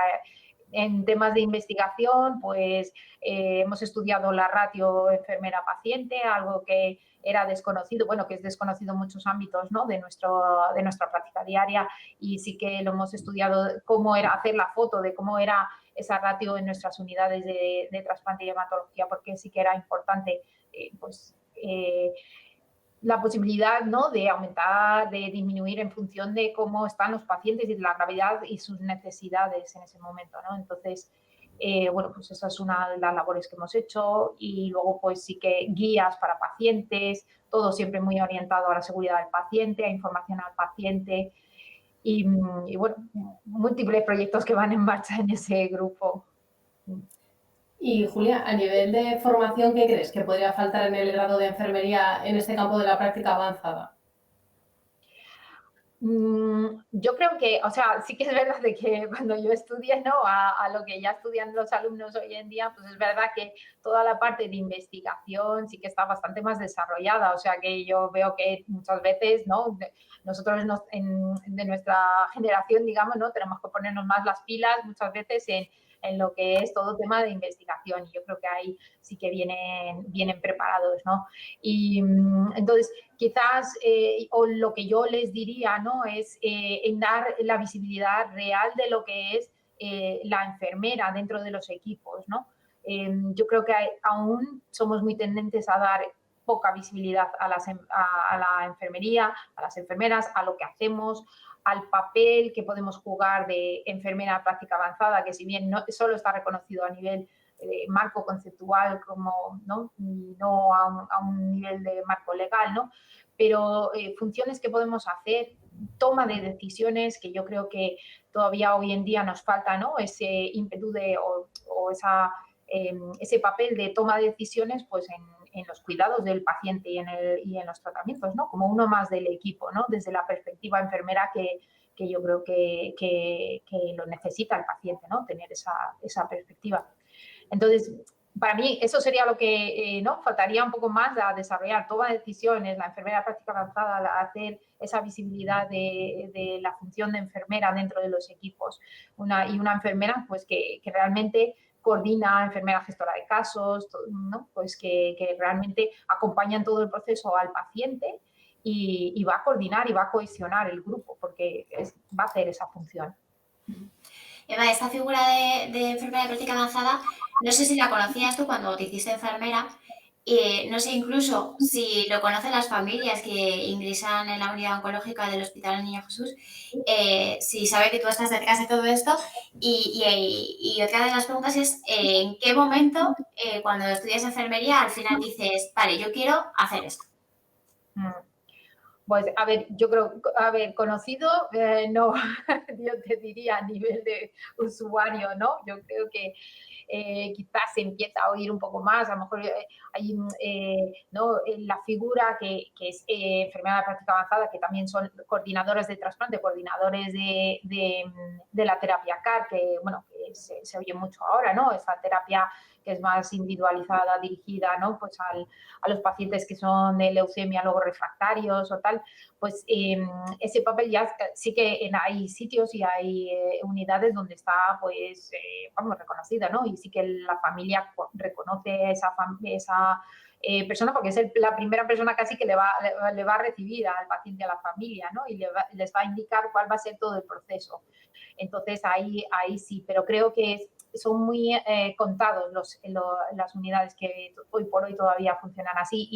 en temas de investigación, pues hemos estudiado la ratio enfermera-paciente, algo que era desconocido, bueno, que es desconocido en muchos ámbitos, ¿no? de nuestra práctica diaria y sí que lo hemos estudiado, cómo era hacer la foto de cómo era esa ratio en nuestras unidades de trasplante y hematología, porque sí que era importante, la posibilidad, ¿no? de aumentar, de disminuir en función de cómo están los pacientes y de la gravedad y sus necesidades en ese momento, ¿no? Entonces, bueno, pues esa es una de las labores que hemos hecho y luego pues sí que guías para pacientes, todo siempre muy orientado a la seguridad del paciente, a información al paciente y bueno, múltiples proyectos que van en marcha en ese grupo. Y Julia, a nivel de formación, ¿qué crees que podría faltar en el grado de enfermería en este campo de la práctica avanzada? Yo creo que, o sea, sí que es verdad de que cuando yo estudié, ¿no? A lo que ya estudian los alumnos hoy en día, pues es verdad que toda la parte de investigación sí que está bastante más desarrollada. O sea, que yo veo que muchas veces, ¿no? Nosotros de nuestra generación, digamos, ¿no? Tenemos que ponernos más las pilas muchas veces en lo que es todo tema de investigación. Y yo creo que ahí sí que vienen preparados, ¿no? Y entonces, quizás, o lo que yo les diría, ¿no? Es en dar la visibilidad real de lo que es la enfermera dentro de los equipos, ¿no? Yo creo que aún somos muy tendentes a dar poca visibilidad a la enfermería, a las enfermeras, a lo que hacemos, al papel que podemos jugar de enfermera práctica avanzada, que si bien no solo está reconocido a nivel marco conceptual como, ¿no? Y no a un nivel de marco legal, ¿no? Pero funciones que podemos hacer, toma de decisiones que yo creo que todavía hoy en día nos falta, ¿no? Ese ímpetu o ese papel de toma de decisiones pues en los cuidados del paciente y en los tratamientos, ¿no? Como uno más del equipo, ¿no? Desde la perspectiva enfermera que yo creo que lo necesita el paciente, ¿no? Tener esa perspectiva. Entonces, para mí eso sería lo que ¿no? Faltaría un poco más a desarrollar, toma de decisiones, la enfermera práctica avanzada, hacer esa visibilidad de la función de enfermera dentro de los equipos. Una enfermera pues que realmente coordina, enfermera gestora de casos, ¿no? Pues que realmente acompañan todo el proceso al paciente y va a coordinar y va a cohesionar el grupo porque va a hacer esa función. Eva, esta figura de enfermera de práctica avanzada, no sé si la conocías tú cuando te hiciste enfermera, no sé incluso si lo conocen las familias que ingresan en la unidad oncológica del Hospital del Niño Jesús, si sabe que tú estás detrás de todo esto. Y otra de las preguntas es, ¿en qué momento, cuando estudias enfermería, al final dices, vale, yo quiero hacer esto? Pues, a ver, yo creo, conocido, no, yo te diría a nivel de usuario, ¿no? Yo creo que quizás se empieza a oír un poco más, a lo mejor hay ¿no? La figura que es enfermera de práctica avanzada, que también son coordinadoras de trasplante, coordinadores de la terapia CAR, que, bueno, que se oye mucho ahora, ¿no? Esa terapia que es más individualizada, dirigida, ¿no? Pues a los pacientes que son de leucemia luego refractarios o tal, pues ese papel ya sí que hay sitios y hay unidades donde está, pues, vamos, reconocida, ¿no? Y sí que la familia reconoce esa persona porque es la primera persona casi que le va a recibir al paciente, a la familia, ¿no? Y les va a indicar cuál va a ser todo el proceso. Entonces, ahí sí, pero creo que son muy contados las unidades que hoy por hoy todavía funcionan así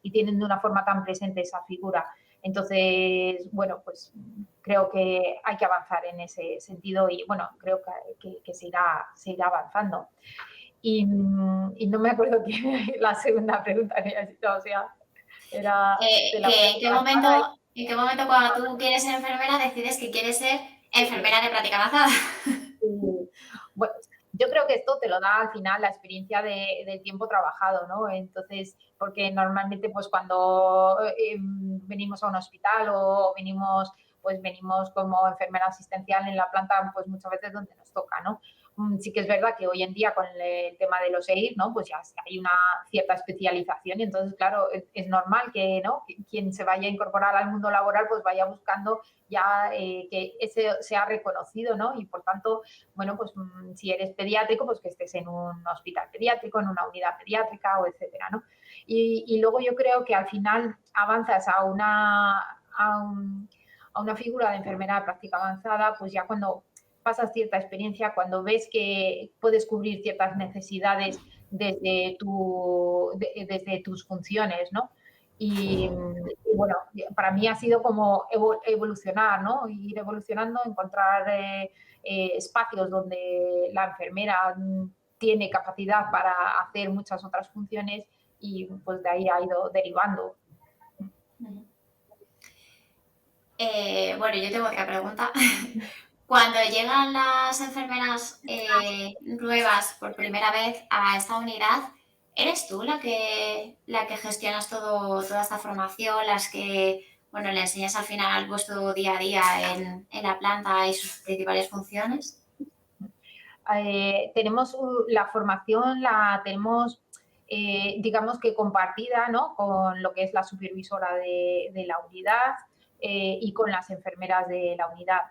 y tienen de una forma tan presente esa figura. Entonces, bueno, pues creo que hay que avanzar en ese sentido y, bueno, creo que se irá avanzando. Y no me acuerdo qué la segunda pregunta que has hecho, o sea, era... ¿En qué momento cuando tú quieres ser enfermera decides que quieres ser enfermera de práctica avanzada? Bueno, yo creo que esto te lo da al final la experiencia del tiempo trabajado, ¿no? Entonces, porque normalmente pues cuando venimos a un hospital o venimos como enfermera asistencial en la planta, pues muchas veces donde nos toca, ¿no? Sí que es verdad que hoy en día con el tema de los EIR, ¿no? Pues ya hay una cierta especialización y entonces, claro, es normal que, ¿no? Quien se vaya a incorporar al mundo laboral pues vaya buscando ya que ese sea reconocido, ¿no? Y por tanto, bueno, pues si eres pediátrico, pues que estés en un hospital pediátrico, en una unidad pediátrica o etcétera, ¿no? Y luego yo creo que al final avanzas a una figura de enfermera de práctica avanzada, pues ya cuando pasas cierta experiencia, cuando ves que puedes cubrir ciertas necesidades desde tus funciones, ¿no? Y bueno, para mí ha sido como evolucionar, ¿no? Ir evolucionando, encontrar espacios donde la enfermera tiene capacidad para hacer muchas otras funciones y pues de ahí ha ido derivando. Bueno, yo tengo otra pregunta. Cuando llegan las enfermeras nuevas por primera vez a esta unidad, ¿eres tú la que gestionas toda esta formación, las que bueno, le enseñas al final vuestro día a día en la planta y sus principales funciones. Tenemos la formación, la tenemos, digamos que compartida, ¿no? Con lo que es la supervisora de la unidad y con las enfermeras de la unidad.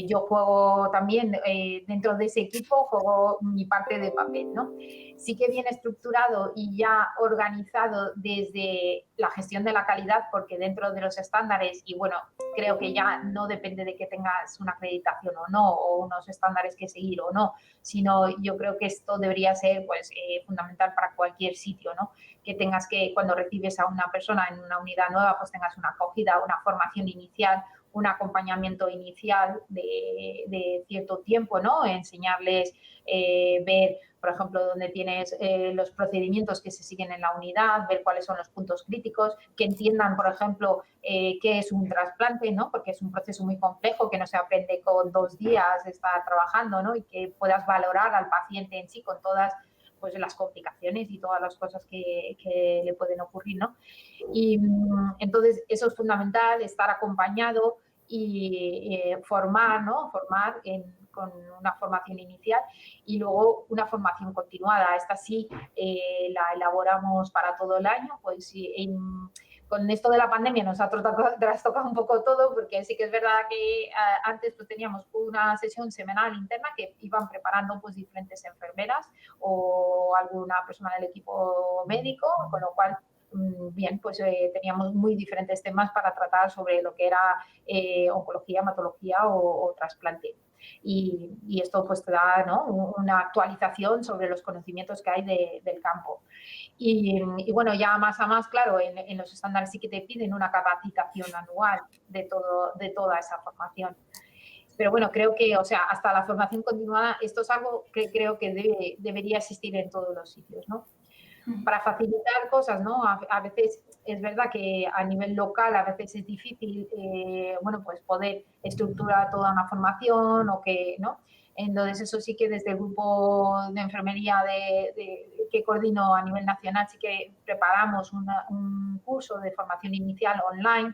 Yo juego también, dentro de ese equipo, juego mi parte de papel, ¿no? Sí que viene estructurado y ya organizado desde la gestión de la calidad, porque dentro de los estándares, y bueno, creo que ya no depende de que tengas una acreditación o no, o unos estándares que seguir o no, sino yo creo que esto debería ser pues, fundamental para cualquier sitio, ¿no? Que tengas que, cuando recibes a una persona en una unidad nueva, pues tengas una acogida, una formación inicial, un acompañamiento inicial de cierto tiempo, ¿no? Enseñarles, ver, por ejemplo, dónde tienes los procedimientos que se siguen en la unidad, ver cuáles son los puntos críticos, que entiendan, por ejemplo, qué es un trasplante, ¿no? Porque es un proceso muy complejo que no se aprende con 2 días de estar trabajando, ¿no? Y que puedas valorar al paciente en sí con todas pues las complicaciones y todas las cosas que le pueden ocurrir, ¿no? Y entonces eso es fundamental, estar acompañado y formar, ¿no? Formar con una formación inicial y luego una formación continuada. Esta sí la elaboramos para todo el año, pues con esto de la pandemia nos ha trastocado un poco todo, porque sí que es verdad que antes pues, teníamos una sesión semanal interna que iban preparando pues, diferentes enfermeras o alguna persona del equipo médico, con lo cual bien, pues teníamos muy diferentes temas para tratar sobre lo que era oncología, hematología o trasplante. Y esto pues te da, ¿no? Una actualización sobre los conocimientos que hay del campo. Y bueno, ya más a más, claro, en los estándares sí que te piden una capacitación anual de toda esa formación. Pero bueno, creo que, o sea, hasta la formación continuada, esto es algo que creo que debería existir en todos los sitios, ¿no? Para facilitar cosas, ¿no? A veces es verdad que a nivel local a veces es difícil, bueno, pues poder estructurar toda una formación o que, ¿no? Entonces eso sí que desde el grupo de enfermería que coordino a nivel nacional sí que preparamos un curso de formación inicial online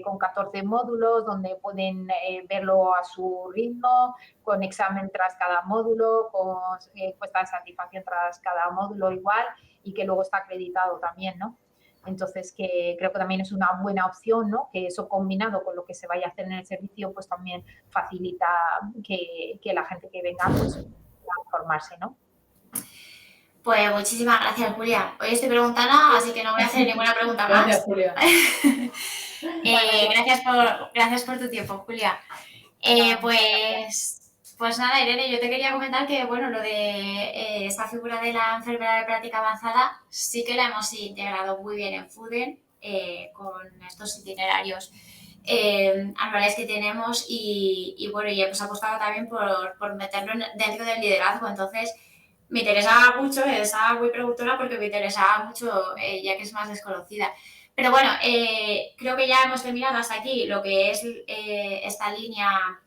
con 14 módulos donde pueden verlo a su ritmo, con examen tras cada módulo, con encuesta de satisfacción tras cada módulo igual y que luego está acreditado también, ¿no? Entonces, que creo que también es una buena opción, ¿no? Que eso combinado con lo que se vaya a hacer en el servicio, pues también facilita que la gente que venga, pues, pueda formarse, ¿no? Pues muchísimas gracias, Julia. Hoy estoy preguntando, así que no voy a hacer ninguna pregunta más. Gracias, Julia. Gracias por tu tiempo, Julia. Pues nada, Irene, yo te quería comentar que, bueno, lo de esta figura de la enfermera de práctica avanzada sí que la hemos integrado muy bien en Fuden con estos itinerarios anuales que tenemos y bueno, y hemos apostado también por meterlo dentro del liderazgo. Entonces, me interesaba mucho, estaba muy productora porque me interesaba mucho, ya que es más desconocida. Pero bueno, creo que ya hemos terminado hasta aquí lo que es esta línea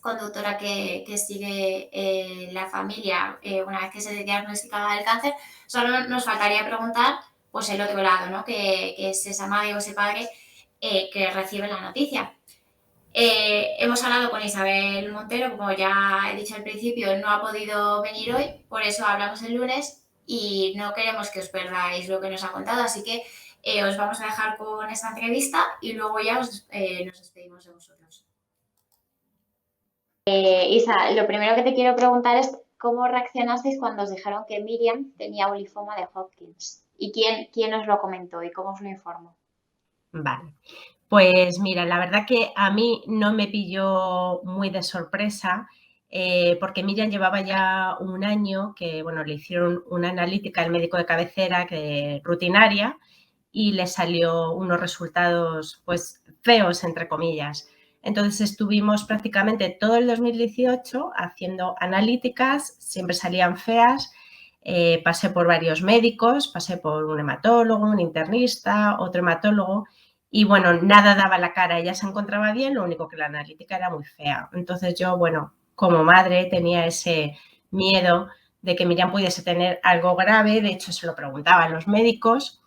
conductora que sigue la familia una vez que se diagnostica el cáncer. Solo nos faltaría preguntar pues el otro lado, ¿no? Que es esa madre o ese padre que recibe la noticia. Hemos hablado con Isabel Montero, como ya he dicho al principio, no ha podido venir hoy, por eso hablamos el lunes y no queremos que os perdáis lo que nos ha contado, así que os vamos a dejar con esta entrevista y luego ya nos despedimos de vosotros. Isa, lo primero que te quiero preguntar es cómo reaccionasteis cuando os dijeron que Miriam tenía un linfoma de Hodgkin y quién os lo comentó y cómo os lo informó. Vale. Pues mira, la verdad que a mí no me pilló muy de sorpresa porque Miriam llevaba ya un año que, bueno, le hicieron una analítica al médico de cabecera rutinaria y le salió unos resultados, pues, feos, entre comillas. Entonces estuvimos prácticamente todo el 2018 haciendo analíticas, siempre salían feas. Pasé por varios médicos, pasé por un hematólogo, un internista, otro hematólogo. Y bueno, nada daba la cara, ella se encontraba bien, lo único que la analítica era muy fea. Entonces yo, bueno, como madre tenía ese miedo de que Miriam pudiese tener algo grave, de hecho se lo preguntaba a los médicos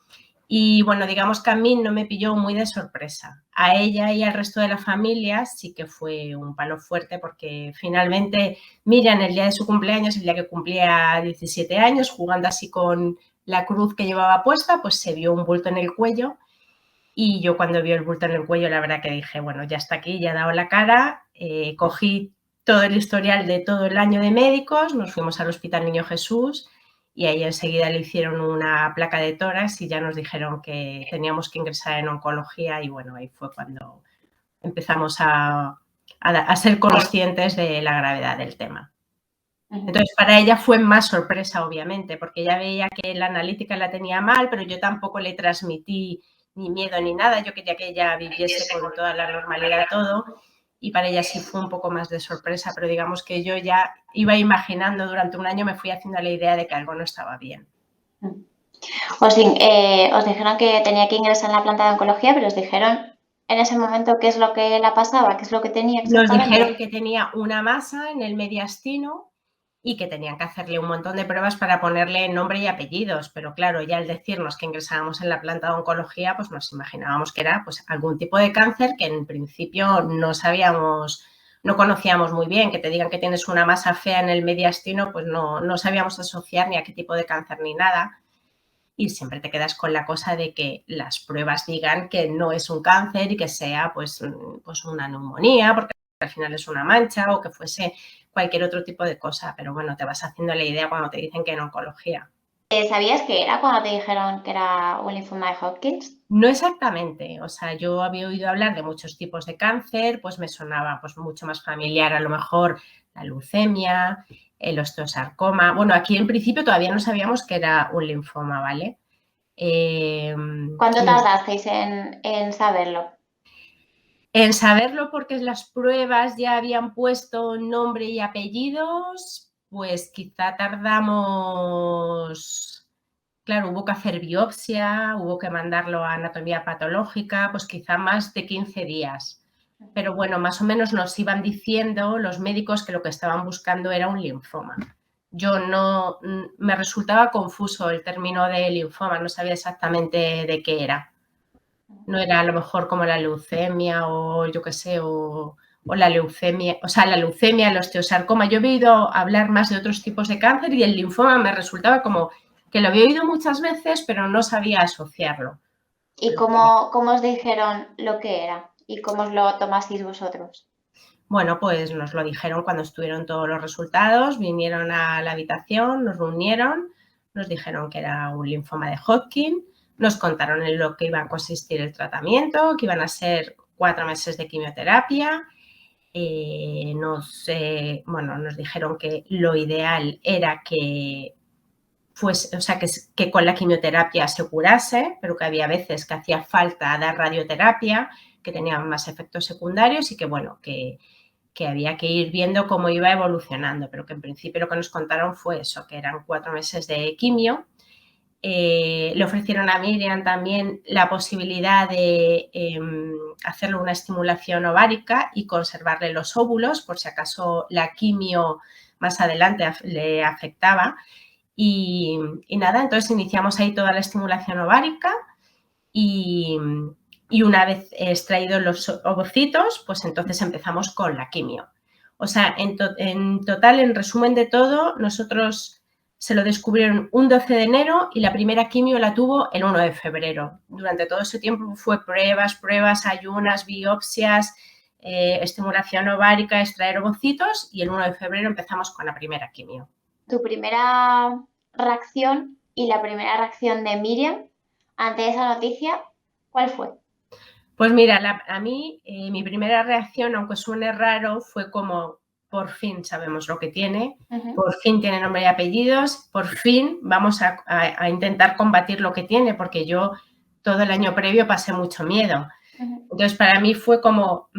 Y bueno, digamos que a mí no me pilló muy de sorpresa. A ella y al resto de la familia sí que fue un palo fuerte porque finalmente Miriam, el día de su cumpleaños, el día que cumplía 17 años, jugando así con la cruz que llevaba puesta, pues se vio un bulto en el cuello. Y yo cuando vi el bulto en el cuello, la verdad que dije, bueno, ya está aquí, ya he dado la cara, cogí todo el historial de todo el año de médicos, nos fuimos al Hospital Niño Jesús y ahí enseguida le hicieron una placa de tórax y ya nos dijeron que teníamos que ingresar en oncología y bueno, ahí fue cuando empezamos a ser conscientes de la gravedad del tema. Entonces, para ella fue más sorpresa, obviamente, porque ella veía que la analítica la tenía mal, pero yo tampoco le transmití ni miedo ni nada. Yo quería que ella viviese con toda la normalidad todo y para ella sí fue un poco más de sorpresa, pero digamos que yo ya iba imaginando durante un año, me fui haciendo la idea de que algo no estaba bien. Os dijeron que tenía que ingresar en la planta de oncología, pero os dijeron en ese momento qué es lo que la pasaba, qué es lo que tenía exactamente. Nos dijeron que tenía una masa en el mediastino y que tenían que hacerle un montón de pruebas para ponerle nombre y apellidos, pero claro, ya al decirnos que ingresábamos en la planta de oncología, pues nos imaginábamos que era pues algún tipo de cáncer que en principio no sabíamos, no conocíamos muy bien. Que te digan que tienes una masa fea en el mediastino, pues no sabíamos asociar ni a qué tipo de cáncer ni nada. Y siempre te quedas con la cosa de que las pruebas digan que no es un cáncer y que sea pues una neumonía, porque al final es una mancha, o que fuese cualquier otro tipo de cosa, pero bueno, te vas haciendo la idea cuando te dicen que en oncología. ¿Sabías qué era cuando te dijeron que era un linfoma de Hodgkin? No exactamente, o sea, yo había oído hablar de muchos tipos de cáncer, pues me sonaba pues mucho más familiar a lo mejor la leucemia, el osteosarcoma. Bueno, aquí en principio todavía no sabíamos que era un linfoma, ¿vale? ¿Cuánto tardasteis en saberlo? En saberlo porque las pruebas ya habían puesto nombre y apellidos, pues quizá tardamos, claro, hubo que hacer biopsia, hubo que mandarlo a anatomía patológica, pues quizá más de 15 días. Pero bueno, más o menos nos iban diciendo los médicos que lo que estaban buscando era un linfoma. Yo no, me resultaba confuso el término de linfoma, no sabía exactamente de qué era. No era a lo mejor como la leucemia o yo qué sé, o la leucemia, o sea, la leucemia, el osteosarcoma. Yo he oído hablar más de otros tipos de cáncer y el linfoma me resultaba como que lo había oído muchas veces, pero no sabía asociarlo. ¿Y cómo os dijeron lo que era? ¿Y cómo os lo tomasteis vosotros? Bueno, pues nos lo dijeron cuando estuvieron todos los resultados, vinieron a la habitación, nos reunieron, nos dijeron que era un linfoma de Hodgkin, nos contaron en lo que iba a consistir el tratamiento, que iban a ser 4 meses de quimioterapia. Nos dijeron que lo ideal era que fuese, o sea, que con la quimioterapia se curase, pero que había veces que hacía falta dar radioterapia, que tenían más efectos secundarios y que, bueno, que había que ir viendo cómo iba evolucionando, pero que en principio lo que nos contaron fue eso, que eran 4 meses de quimio. Le ofrecieron a Miriam también la posibilidad de hacerle una estimulación ovárica y conservarle los óvulos por si acaso la quimio más adelante le afectaba. Y nada, entonces iniciamos ahí toda la estimulación ovárica y una vez extraídos los ovocitos, pues entonces empezamos con la quimio. O sea, en total, en resumen de todo, nosotros se lo descubrieron un 12 de enero y la primera quimio la tuvo el 1 de febrero. Durante todo ese tiempo fue pruebas, ayunas, biopsias, estimulación ovárica, extraer ovocitos y el 1 de febrero empezamos con la primera quimio. ¿Tu primera reacción y la primera reacción de Miriam ante esa noticia, cuál fue? Pues mira, a mí mi primera reacción, aunque suene raro, fue como, por fin sabemos lo que tiene, por fin tiene nombre y apellidos, por fin vamos a intentar combatir lo que tiene, porque yo todo el año previo pasé mucho miedo. Entonces, para mí fue como,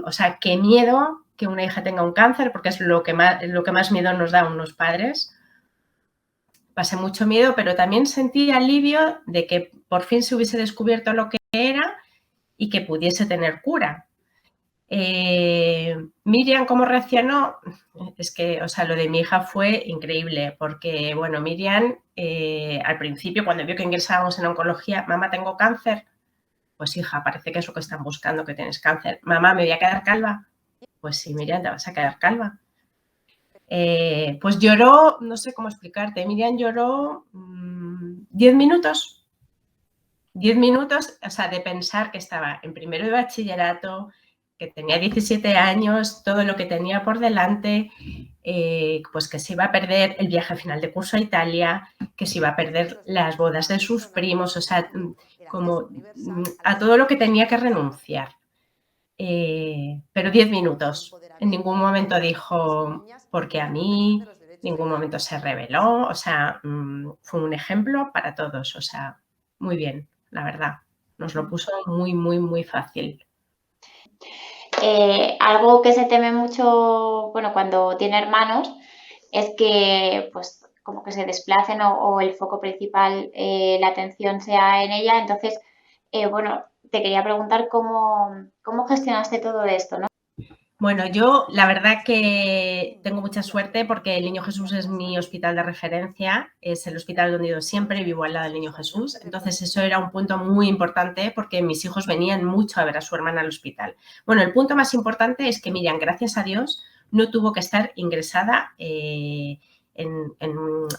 o sea, qué miedo que una hija tenga un cáncer, porque es lo que más miedo nos da a unos padres. Pasé mucho miedo, pero también sentí alivio de que por fin se hubiese descubierto lo que era y que pudiese tener cura. Miriam, ¿cómo reaccionó? Es que, o sea, lo de mi hija fue increíble porque, bueno, Miriam, al principio, cuando vio que ingresábamos en oncología, mamá, tengo cáncer. Pues hija, parece que es lo que están buscando, que tienes cáncer. Mamá, ¿me voy a quedar calva? Pues sí, Miriam, te vas a quedar calva. Pues lloró, no sé cómo explicarte, Miriam lloró 10 minutos. 10 minutos, o sea, de pensar que estaba en primero de bachillerato, que tenía 17 años, todo lo que tenía por delante, pues que se iba a perder el viaje final de curso a Italia, que se iba a perder las bodas de sus primos, o sea, como a todo lo que tenía que renunciar. Pero 10 minutos. En ningún momento dijo, porque a mí, en ningún momento se rebeló, o sea, fue un ejemplo para todos, o sea, muy bien, la verdad. Nos lo puso muy, muy, muy fácil. Algo que se teme mucho, bueno, cuando tiene hermanos, es que, pues, como que se desplacen o el foco principal, la atención sea en ella. Entonces, bueno, te quería preguntar cómo gestionaste todo esto, ¿no? Bueno, yo la verdad que tengo mucha suerte porque el Niño Jesús es mi hospital de referencia, es el hospital donde he ido siempre, vivo al lado del Niño Jesús. Entonces eso era un punto muy importante porque mis hijos venían mucho a ver a su hermana al hospital. Bueno, el punto más importante es que Miriam, gracias a Dios, no tuvo que estar ingresada en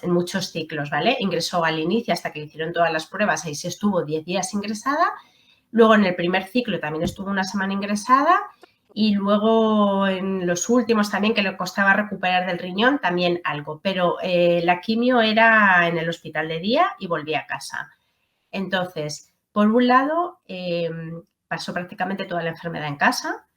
muchos ciclos, ¿vale? Ingresó al inicio hasta que le hicieron todas las pruebas, ahí sí estuvo 10 días ingresada. Luego en el primer ciclo también estuvo una semana ingresada. Y luego en los últimos también, que le costaba recuperar del riñón, también algo. Pero la quimio era en el hospital de día y volvía a casa. Entonces, por un lado, pasó prácticamente toda la enfermedad en casa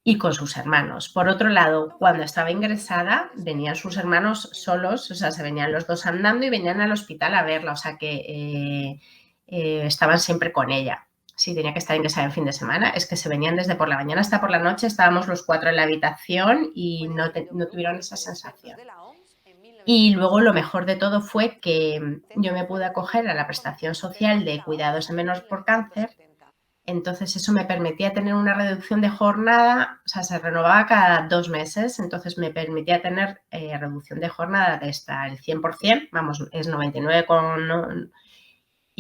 y con sus hermanos. Por otro lado, cuando estaba ingresada, venían sus hermanos solos, o sea, se venían los dos andando y venían al hospital a verla, o sea que estaban siempre con ella. Si tenía que estar ingresada en fin de semana, es que se venían desde por la mañana hasta por la noche, estábamos los 4 en la habitación y no tuvieron esa sensación. Y luego lo mejor de todo fue que yo me pude acoger a la prestación social de cuidados de menores por cáncer. Entonces eso me permitía tener una reducción de jornada, o sea, se renovaba cada 2 meses, entonces me permitía tener reducción de jornada de hasta el 100%, vamos, es 99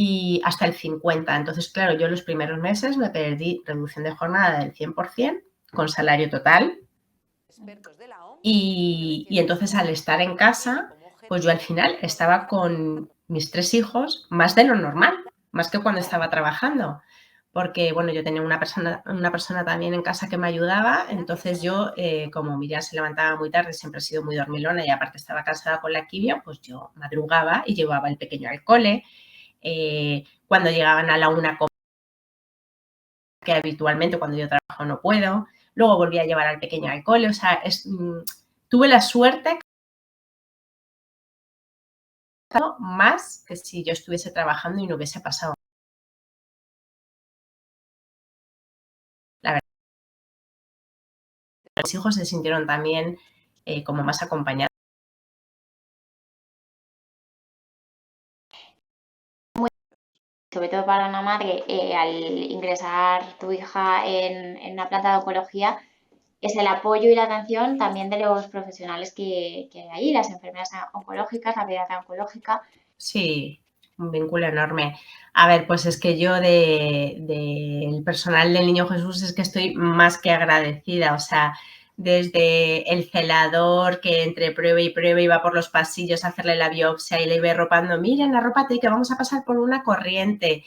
y hasta el 50%. Entonces, claro, yo los primeros meses me perdí reducción de jornada del 100% con salario total. Y entonces al estar en casa, pues yo al final estaba con mis 3 hijos más de lo normal, más que cuando estaba trabajando. Porque, bueno, yo tenía una persona también en casa que me ayudaba, entonces yo, como Miriam se levantaba muy tarde, siempre he sido muy dormilona y aparte estaba cansada con la quimio, pues yo madrugaba y llevaba el pequeño al cole. Cuando llegaban a la 1, que habitualmente cuando yo trabajo no puedo, luego volví a llevar al pequeño al cole, o sea, tuve la suerte más que si yo estuviese trabajando y no hubiese pasado. La verdad, los hijos se sintieron también como más acompañados. Sobre todo para una madre, al ingresar tu hija en una planta de oncología, es el apoyo y la atención también de los profesionales que hay ahí, las enfermeras oncológicas, la pediatra oncológica. Sí, un vínculo enorme. A ver, pues es que yo del personal del Niño Jesús es que estoy más que agradecida, o sea, desde el celador que entre prueba y prueba iba por los pasillos a hacerle la biopsia y le iba arropando, miren, arrópate que vamos a pasar por una corriente,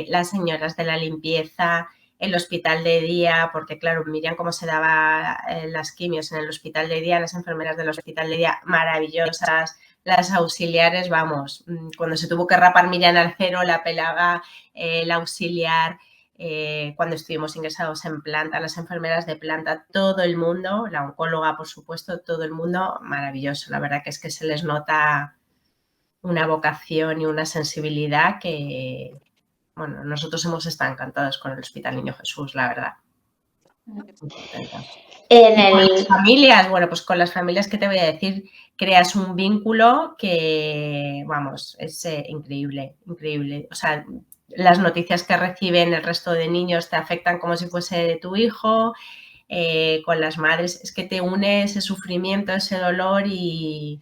las señoras de la limpieza, el hospital de día, porque claro, Miriam cómo se daba las quimios en el hospital de día, las enfermeras del hospital de día maravillosas, las auxiliares, vamos, cuando se tuvo que rapar Miriam al cero, la pelaba la auxiliar, cuando estuvimos ingresados en planta, las enfermeras de planta, todo el mundo, la oncóloga, por supuesto, todo el mundo, maravilloso. La verdad que es que se les nota una vocación y una sensibilidad que, bueno, nosotros hemos estado encantados con el Hospital Niño Jesús, la verdad. Muy contentos. Con las familias, bueno, pues con las familias, ¿qué te voy a decir? Creas un vínculo que, vamos, es increíble, increíble. O sea, las noticias que reciben el resto de niños te afectan como si fuese tu hijo, con las madres, es que te une ese sufrimiento, ese dolor y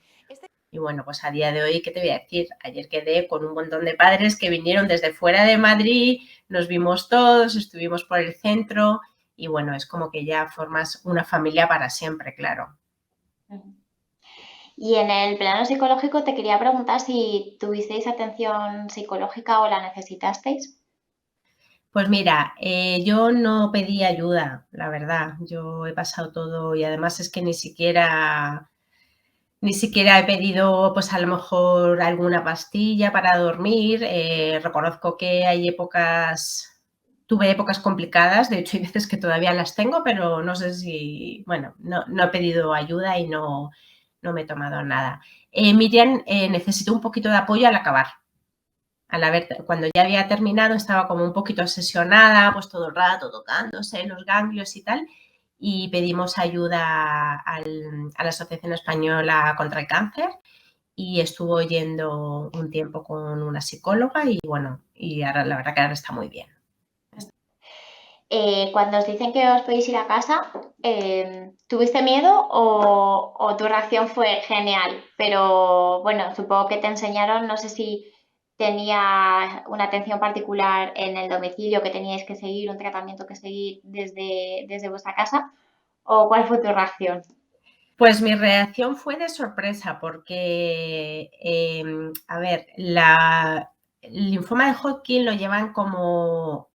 bueno, pues a día de hoy, ¿qué te voy a decir? Ayer quedé con un montón de padres que vinieron desde fuera de Madrid, nos vimos todos, estuvimos por el centro y bueno, es como que ya formas una familia para siempre, claro. Y en el plano psicológico te quería preguntar si tuvisteis atención psicológica o la necesitasteis. Pues mira, yo no pedí ayuda, la verdad. Yo he pasado todo y además es que ni siquiera he pedido, pues a lo mejor alguna pastilla para dormir. Reconozco que tuve épocas complicadas, de hecho hay veces que todavía las tengo, pero no sé si, bueno, no he pedido ayuda y no me he tomado nada. Miriam necesitó un poquito de apoyo al acabar. Cuando ya había terminado estaba como un poquito obsesionada, pues todo el rato tocándose los ganglios y tal, y pedimos ayuda a la Asociación Española contra el Cáncer y estuvo yendo un tiempo con una psicóloga y bueno, y ahora la verdad que ahora está muy bien. Cuando os dicen que os podéis ir a casa, ¿tuviste miedo o tu reacción fue genial? Pero bueno, supongo que te enseñaron, no sé si tenía una atención particular en el domicilio que teníais que seguir, un tratamiento que seguir desde vuestra casa, o cuál fue tu reacción. Pues mi reacción fue de sorpresa porque, a ver, el linfoma de Hodgkin lo llevan como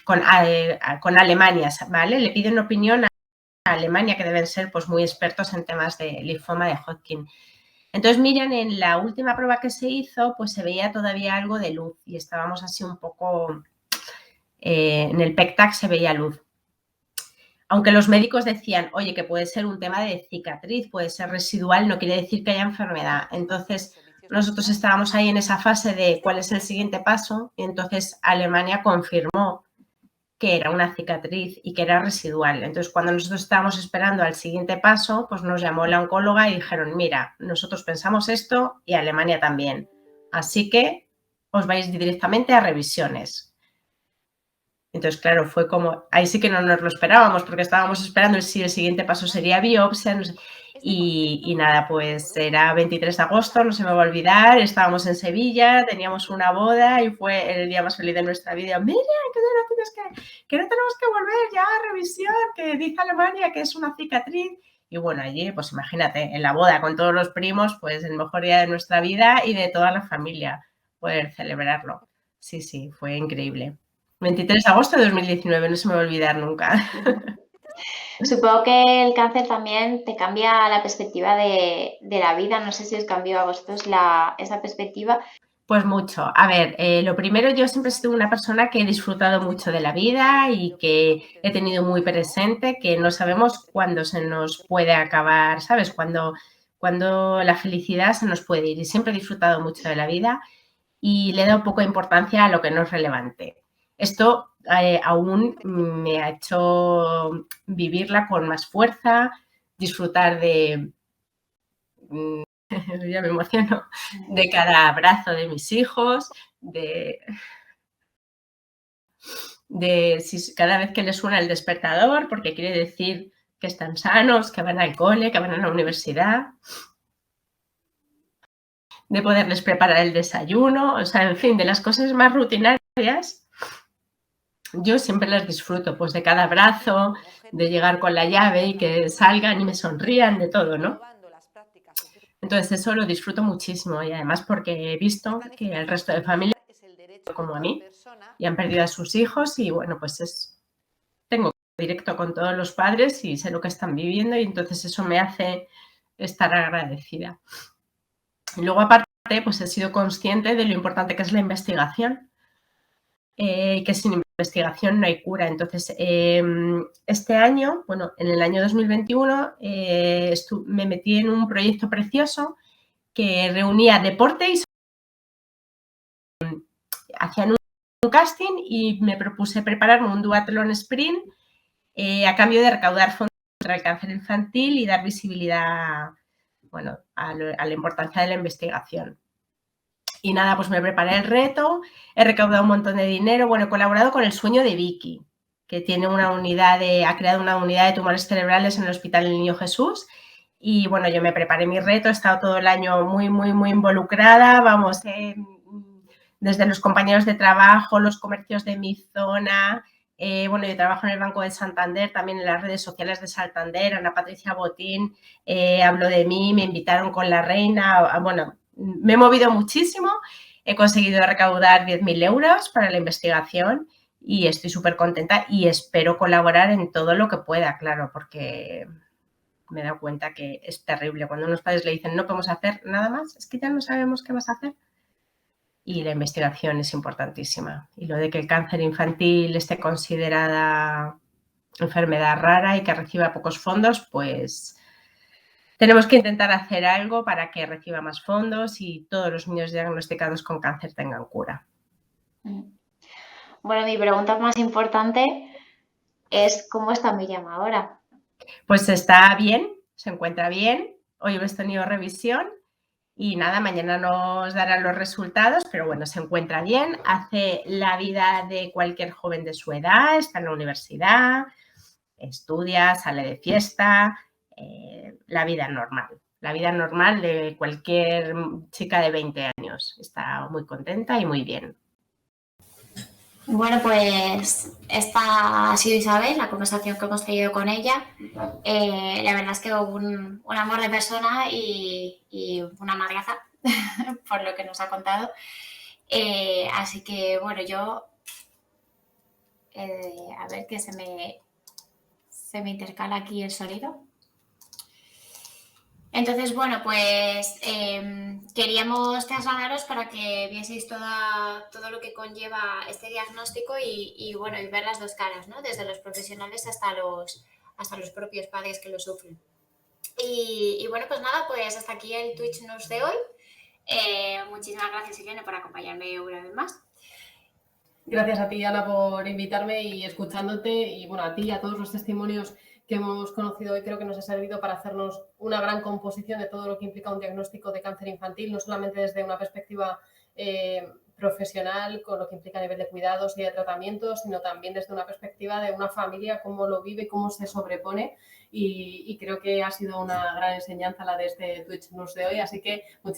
con Alemania, ¿vale? Le piden opinión a Alemania, que deben ser pues muy expertos en temas de linfoma de Hodgkin. Entonces, Miriam, en la última prueba que se hizo, pues se veía todavía algo de luz y estábamos así un poco, en el PEC-TAC se veía luz. Aunque los médicos decían, oye, que puede ser un tema de cicatriz, puede ser residual, no quiere decir que haya enfermedad. Entonces, nosotros estábamos ahí en esa fase de cuál es el siguiente paso y entonces Alemania confirmó que era una cicatriz y que era residual. Entonces, cuando nosotros estábamos esperando al siguiente paso, pues nos llamó la oncóloga y dijeron, mira, nosotros pensamos esto y Alemania también. Así que os vais directamente a revisiones. Entonces, claro, fue como, ahí sí que no nos lo esperábamos porque estábamos esperando si el siguiente paso sería biopsia, no sé, y nada, pues era 23 de agosto, no se me va a olvidar, estábamos en Sevilla, teníamos una boda y fue el día más feliz de nuestra vida. Mira, que no tenemos que volver ya a revisión, que dice Alemania que es una cicatriz. Y bueno, allí, pues imagínate, en la boda con todos los primos, pues el mejor día de nuestra vida y de toda la familia, poder celebrarlo. Sí, sí, fue increíble. 23 de agosto de 2019, no se me va a olvidar nunca. Supongo que el cáncer también te cambia la perspectiva de la vida. No sé si os cambió a vosotros esa perspectiva. Pues mucho. A ver, lo primero, yo siempre he sido una persona que he disfrutado mucho de la vida y que he tenido muy presente que no sabemos cuándo se nos puede acabar, ¿sabes? Cuando la felicidad se nos puede ir. Y siempre he disfrutado mucho de la vida y le he dado poca importancia a lo que no es relevante. Esto aún me ha hecho vivirla con más fuerza, disfrutar de, ya me emociono, de cada abrazo de mis hijos, de si cada vez que les suena el despertador, porque quiere decir que están sanos, que van al cole, que van a la universidad, de poderles preparar el desayuno, o sea, en fin, de las cosas más rutinarias. Yo siempre las disfruto, pues de cada abrazo, de llegar con la llave y que salgan y me sonrían, de todo, ¿no? Entonces eso lo disfruto muchísimo y además porque he visto que el resto de familia, como a mí, y han perdido a sus hijos y bueno, pues tengo directo con todos los padres y sé lo que están viviendo y entonces eso me hace estar agradecida. Y luego aparte, pues he sido consciente de lo importante que es la investigación, que sin investigación no hay cura. Entonces, este año, bueno, en el año 2021, me metí en un proyecto precioso que reunía deporte y hacían un casting y me propuse prepararme un duatlón sprint a cambio de recaudar fondos contra el cáncer infantil y dar visibilidad, bueno, a la importancia de la investigación. Y nada, pues me preparé el reto, he recaudado un montón de dinero, bueno, he colaborado con El Sueño de Vicky, que tiene ha creado una unidad de tumores cerebrales en el Hospital del Niño Jesús. Y bueno, yo me preparé mi reto, he estado todo el año muy, muy, muy involucrada, vamos, desde los compañeros de trabajo, los comercios de mi zona. Bueno, yo trabajo en el Banco de Santander, también en las redes sociales de Santander, Ana Patricia Botín habló de mí, me invitaron con la reina, bueno, me he movido muchísimo, he conseguido recaudar 10.000 euros para la investigación y estoy súper contenta y espero colaborar en todo lo que pueda, claro, porque me he dado cuenta que es terrible. Cuando unos padres le dicen no podemos hacer nada más, es que ya no sabemos qué vas a hacer. Y la investigación es importantísima. Y lo de que el cáncer infantil esté considerada enfermedad rara y que reciba pocos fondos, pues tenemos que intentar hacer algo para que reciba más fondos y todos los niños diagnosticados con cáncer tengan cura. Bueno, mi pregunta más importante es ¿cómo está Miriam ahora? Pues está bien, se encuentra bien. Hoy hemos tenido revisión y nada, mañana nos darán los resultados, pero bueno, se encuentra bien, hace la vida de cualquier joven de su edad, está en la universidad, estudia, sale de fiesta, la vida normal de cualquier chica de 20 años. Está muy contenta y muy bien. Bueno, pues esta ha sido Isabel, la conversación que hemos tenido con ella. La verdad es que un amor de persona y una madraza, por lo que nos ha contado. Así que, bueno, yo... a ver que se me intercala aquí el sonido. Entonces, bueno, pues queríamos trasladaros para que vieseis todo lo que conlleva este diagnóstico y bueno, y ver las dos caras, ¿no? Desde los profesionales hasta los propios padres que lo sufren. Y bueno, pues nada, pues hasta aquí el Twitch News de hoy. Muchísimas gracias, Irene, por acompañarme una vez más. Gracias a ti, Ana, por invitarme y escuchándote. Y bueno, a ti y a todos los testimonios que hemos conocido hoy, creo que nos ha servido para hacernos una gran composición de todo lo que implica un diagnóstico de cáncer infantil, no solamente desde una perspectiva profesional, con lo que implica a nivel de cuidados y de tratamientos, sino también desde una perspectiva de una familia, cómo lo vive, cómo se sobrepone. Y creo que ha sido una gran enseñanza la de este Twitch News de hoy. Así que muchísimas